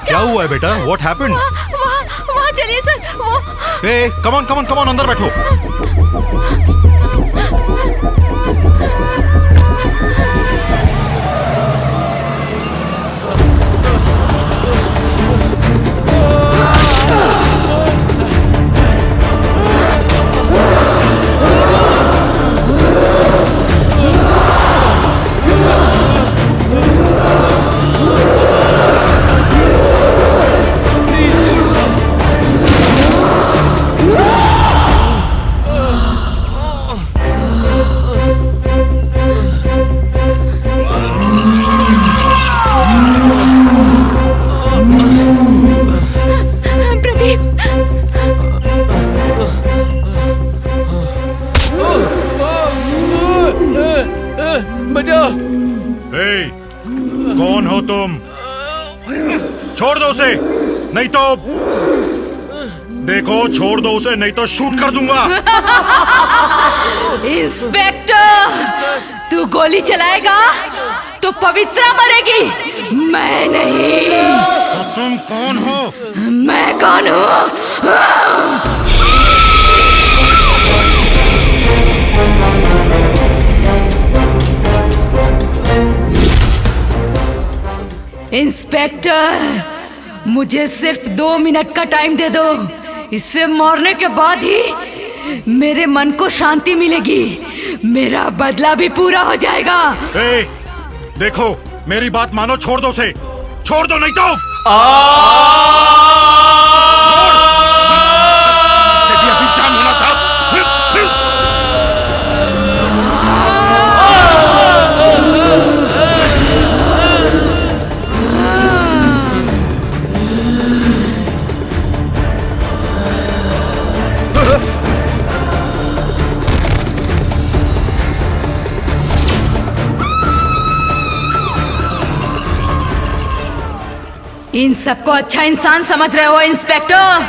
क्या हुआ है बेटा? What happened?
वहाँ चलिए सर, वो।
ए, come on come on come on, अंदर बैठो। कौन हो तुम? छोड़ दो उसे, नहीं तो देखो, छोड़ दो उसे, नहीं तो शूट कर दूंगा।
इंस्पेक्टर, तू गोली चलाएगा तो पवित्रा मरेगी, मैं नहीं।
तो तुम कौन हो?
मैं कौन हूँ? इंस्पेक्टर, मुझे सिर्फ 2 मिनट का टाइम दे दो। इससे मरने के बाद ही मेरे मन को शांति मिलेगी, मेरा बदला भी पूरा हो जाएगा।
ए, देखो मेरी बात मानो, छोड़ दो उसे, छोड़ दो, नहीं तो इससे भी अभी जान होना था।
इन सबको अच्छा इंसान समझ रहे हो इंस्पेक्टर?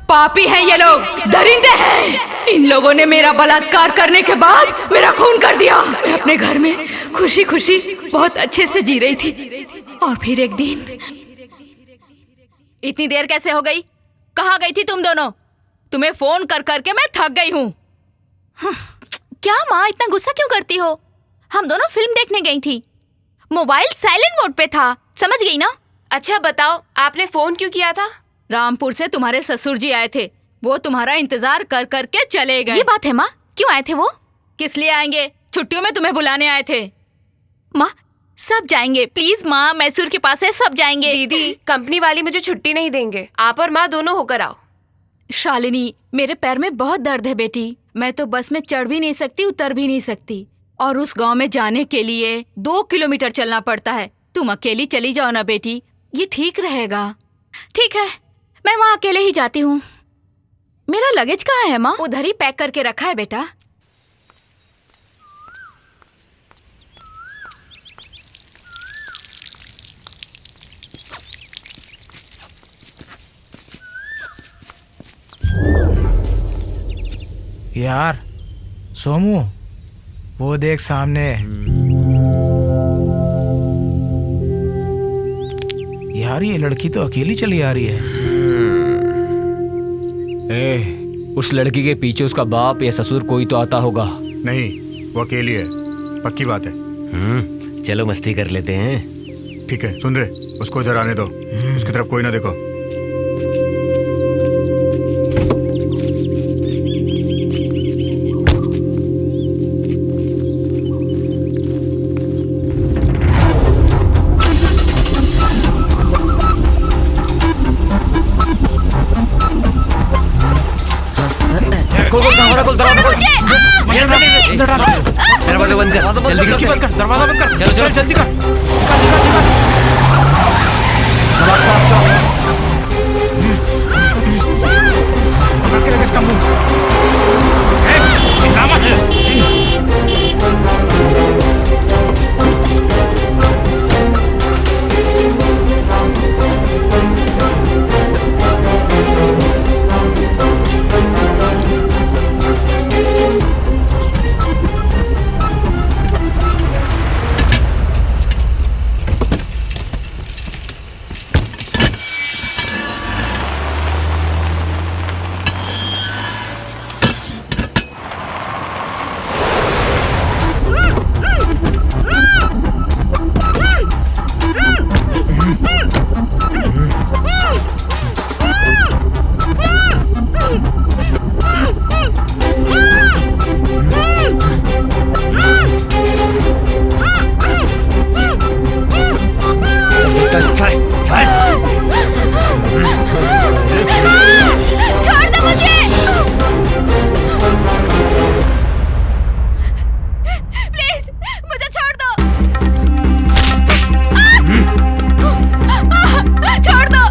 पापी हैं ये लोग, दरिंदे हैं। इन लोगों ने मेरा बलात्कार करने के बाद मेरा खून कर दिया। मैं अपने घर में खुशी खुशी बहुत अच्छे से जी रही थी, और फिर एक दिन। इतनी देर कैसे हो गई? कहाँ गई थी तुम दोनों? तुम्हें फोन कर करके मैं थक गई हूँ।
क्या माँ, इतना गुस्सा क्यों करती हो? हम दोनों फिल्म देखने गई थी, मोबाइल साइलेंट मोड पे था, समझ गई ना? अच्छा बताओ, आपने फोन क्यों किया था?
रामपुर से तुम्हारे ससुर जी आए थे, वो तुम्हारा इंतजार कर करके चले गए।
ये बात है माँ, क्यों आए थे वो?
किस लिए आएंगे? छुट्टियों में तुम्हें बुलाने आए थे।
माँ, सब जाएंगे, प्लीज माँ, मैसूर के पास है, सब जाएंगे।
दीदी, कंपनी वाली मुझे छुट्टी नहीं देंगे, आप और माँ दोनों होकर आओ।
शालिनी, मेरे पैर में बहुत दर्द है बेटी, मैं तो बस में चढ़ भी नहीं सकती, उतर भी नहीं सकती, और उस गांव में जाने के लिए 2 किलोमीटर चलना पड़ता है। तुम अकेली चली जाओ ना बेटी, ये ठीक रहेगा।
ठीक है, मैं वहाँ अकेले ही जाती हूँ।
मेरा लगेज कहाँ है माँ? उधर ही पैक करके रखा है बेटा।
यार सोमू, वो देख सामने। यार ये लड़की तो अकेली चली आ रही है।
उस लड़की के पीछे उसका बाप या ससुर कोई तो आता होगा।
नहीं, वो अकेली है, पक्की बात है।
चलो मस्ती कर लेते हैं।
ठीक है, सुन रहे, उसको इधर आने दो, उसकी तरफ कोई ना देखो।
दरवाजा बंद कर, जल्दी कर,
दरवाजा बंद कर,
चलो चलो
जल्दी कर। पकड़ के रख इसका मुंह।
छोड़ दो मुझे। प्लीज मुझे छोड़ दो। छोड़ दो।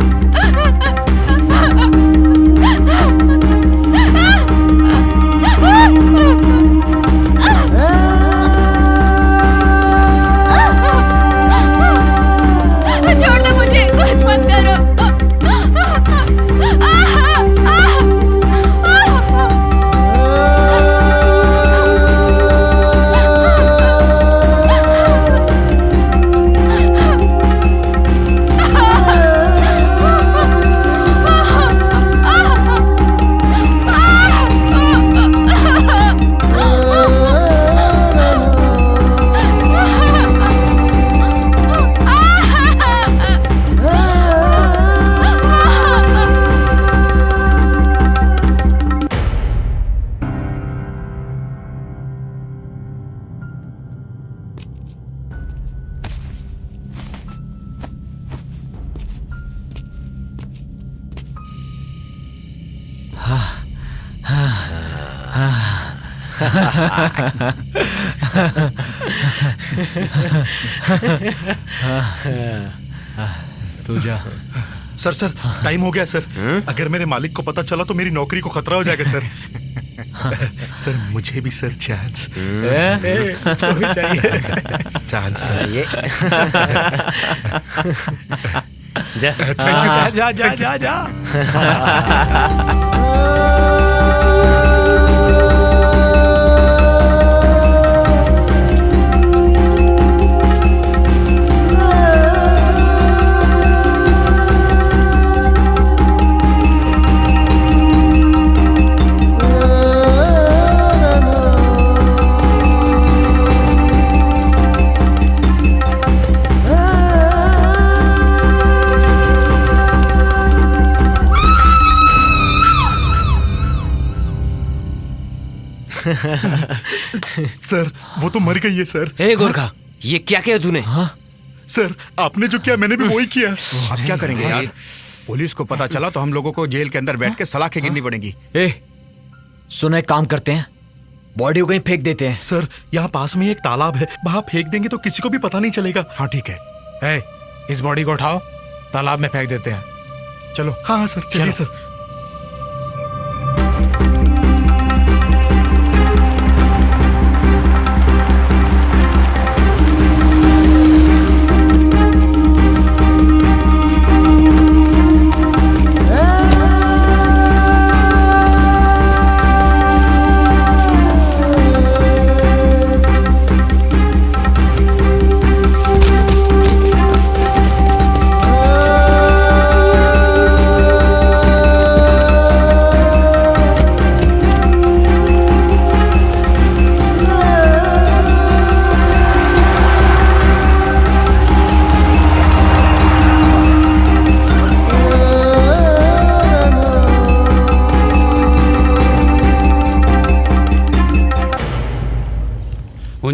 छोड़ दो मुझे, कुछ मत करो।
तू जा। सर सर टाइम हो गया सर। अगर मेरे मालिक को पता चला तो मेरी नौकरी को खतरा हो जाएगा सर। सर मुझे भी sir chance chance
thank you sir. जा जा जा जा।
सर वो तो मर गई है सर।
ए गोरखा, ये क्या किया तूने?
सर आपने जो किया मैंने भी वही किया।
अब क्या करेंगे यार? पुलिस को पता चला तो हम लोगों को जेल के अंदर बैठ के सलाखें गिननी पड़ेंगी।
ए, सुनो एक काम करते हैं, बॉडी को कहीं फेंक देते हैं।
सर यहाँ पास में एक तालाब है, वहां फेंक देंगे तो किसी को भी पता नहीं चलेगा।
हाँ ठीक है। इस बॉडी को उठाओ, तालाब में फेंक देते हैं। चलो।
हाँ सर चलिए सर।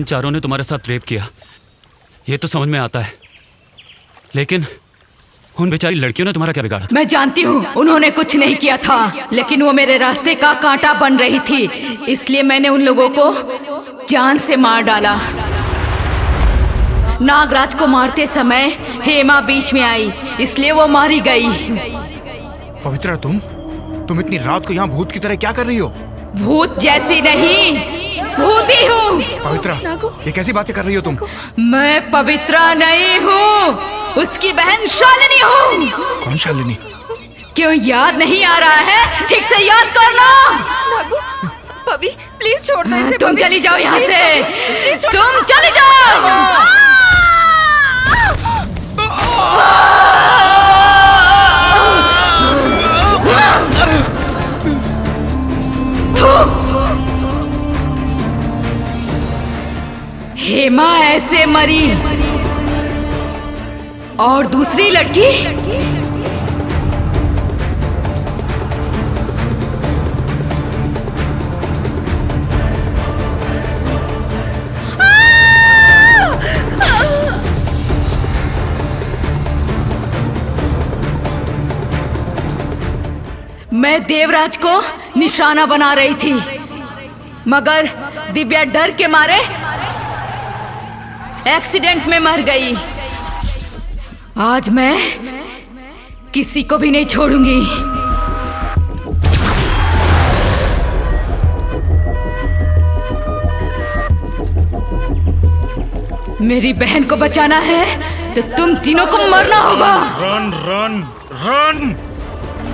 चारों ने तुम्हारे साथ रेप किया, ये तो समझ में आता है, लेकिन उन बेचारी लड़कियों ने तुम्हारा क्या बिगाड़ा था?
मैं जानती हूँ उन्होंने कुछ नहीं किया था, लेकिन वो मेरे रास्ते का कांटा बन रही थी, इसलिए मैंने उन लोगों को जान से मार डाला। नागराज को मारते समय हेमा बीच में आई, इसलिए वो मारी गई।
पवित्रा, तुम इतनी रात को यहाँ भूत की तरह क्या कर रही हो?
भूत जैसी नहीं, भूती हूँ।
पवित्रा, ये कैसी बातें कर रही हो तुम?
मैं पवित्रा नहीं हूँ, उसकी बहन शालिनी हूँ।
कौन शालिनी?
क्यों याद नहीं आ रहा है? ठीक से याद कर लो।
पवी, प्लीज छोड़ दो इसे।
तुम चली जाओ यहाँ से, तुम चली जाओ। हेमा ऐसे मरी, और दूसरी लड़की मैं देवराज को निशाना बना रही थी, मगर दिव्या डर के मारे एक्सीडेंट में मर गई। आज मैं किसी को भी नहीं छोड़ूंगी। मेरी बहन को बचाना है तो तुम तीनों को मरना होगा।
Run run run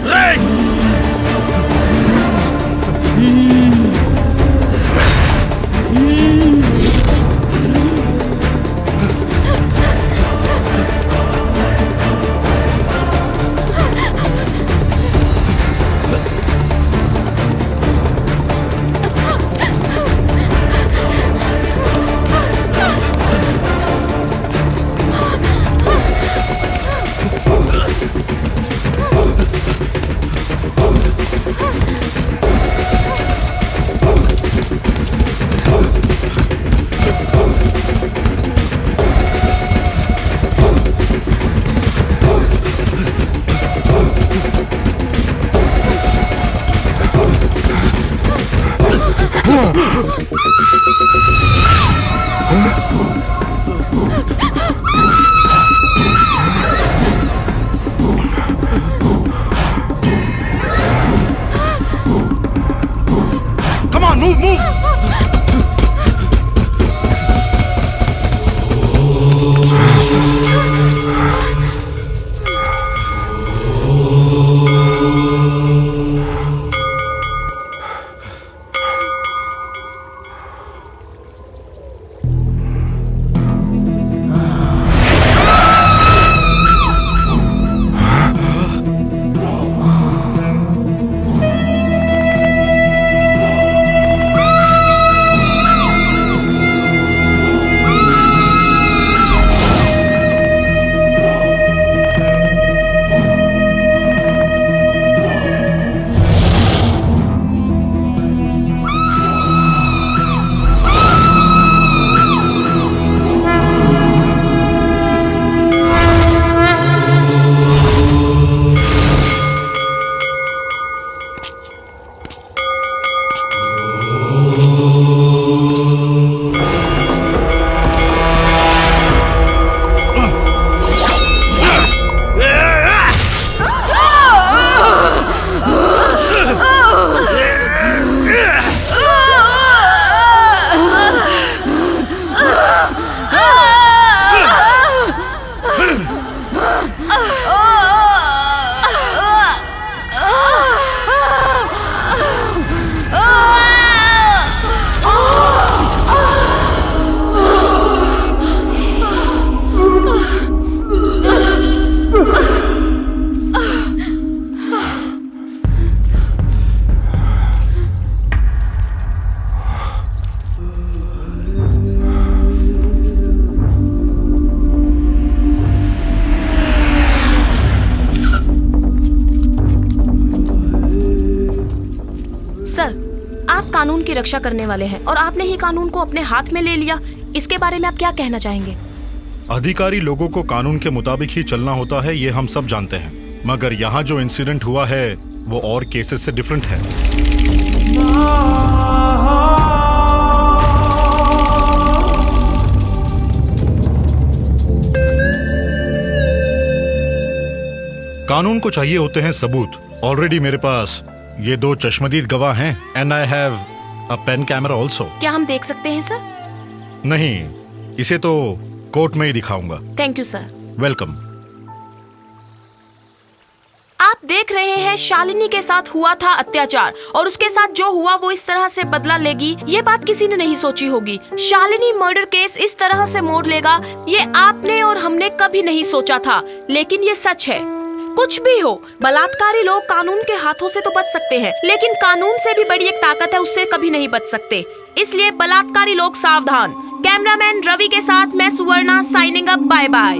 run.
कानून की रक्षा करने वाले हैं और आपने ही कानून को अपने हाथ में ले लिया। इसके बारे में आप क्या कहना चाहेंगे?
अधिकारी लोगों को कानून के मुताबिक ही चलना होता है, ये हम सब जानते हैं। मगर यहाँ जो इंसिडेंट हुआ है वो और केसेस से डिफरेंट है। कानून को चाहिए होते हैं सबूत। ऑलरेडी मेरे पास ये 2 चश्मदीद गवाह हैं and I have a pen camera also.
क्या हम देख सकते हैं सर?
नहीं, इसे तो कोर्ट में ही दिखाऊंगा।
Thank you sir.
वेलकम।
आप देख रहे हैं शालिनी के साथ हुआ था अत्याचार और उसके साथ जो हुआ वो इस तरह से बदला लेगी, ये बात किसी ने नहीं सोची होगी। शालिनी मर्डर केस इस तरह से मोड़ लेगा, ये आपने और हमने कभी नहीं सोचा था। लेकिन ये सच है। कुछ भी हो, बलात्कारी लोग कानून के हाथों से तो बच सकते हैं, लेकिन कानून से भी बड़ी एक ताकत है, उससे कभी नहीं बच सकते। इसलिए बलात्कारी लोग सावधान। कैमरामैन रवि के साथ मैं Suvarna signing up. Bye bye.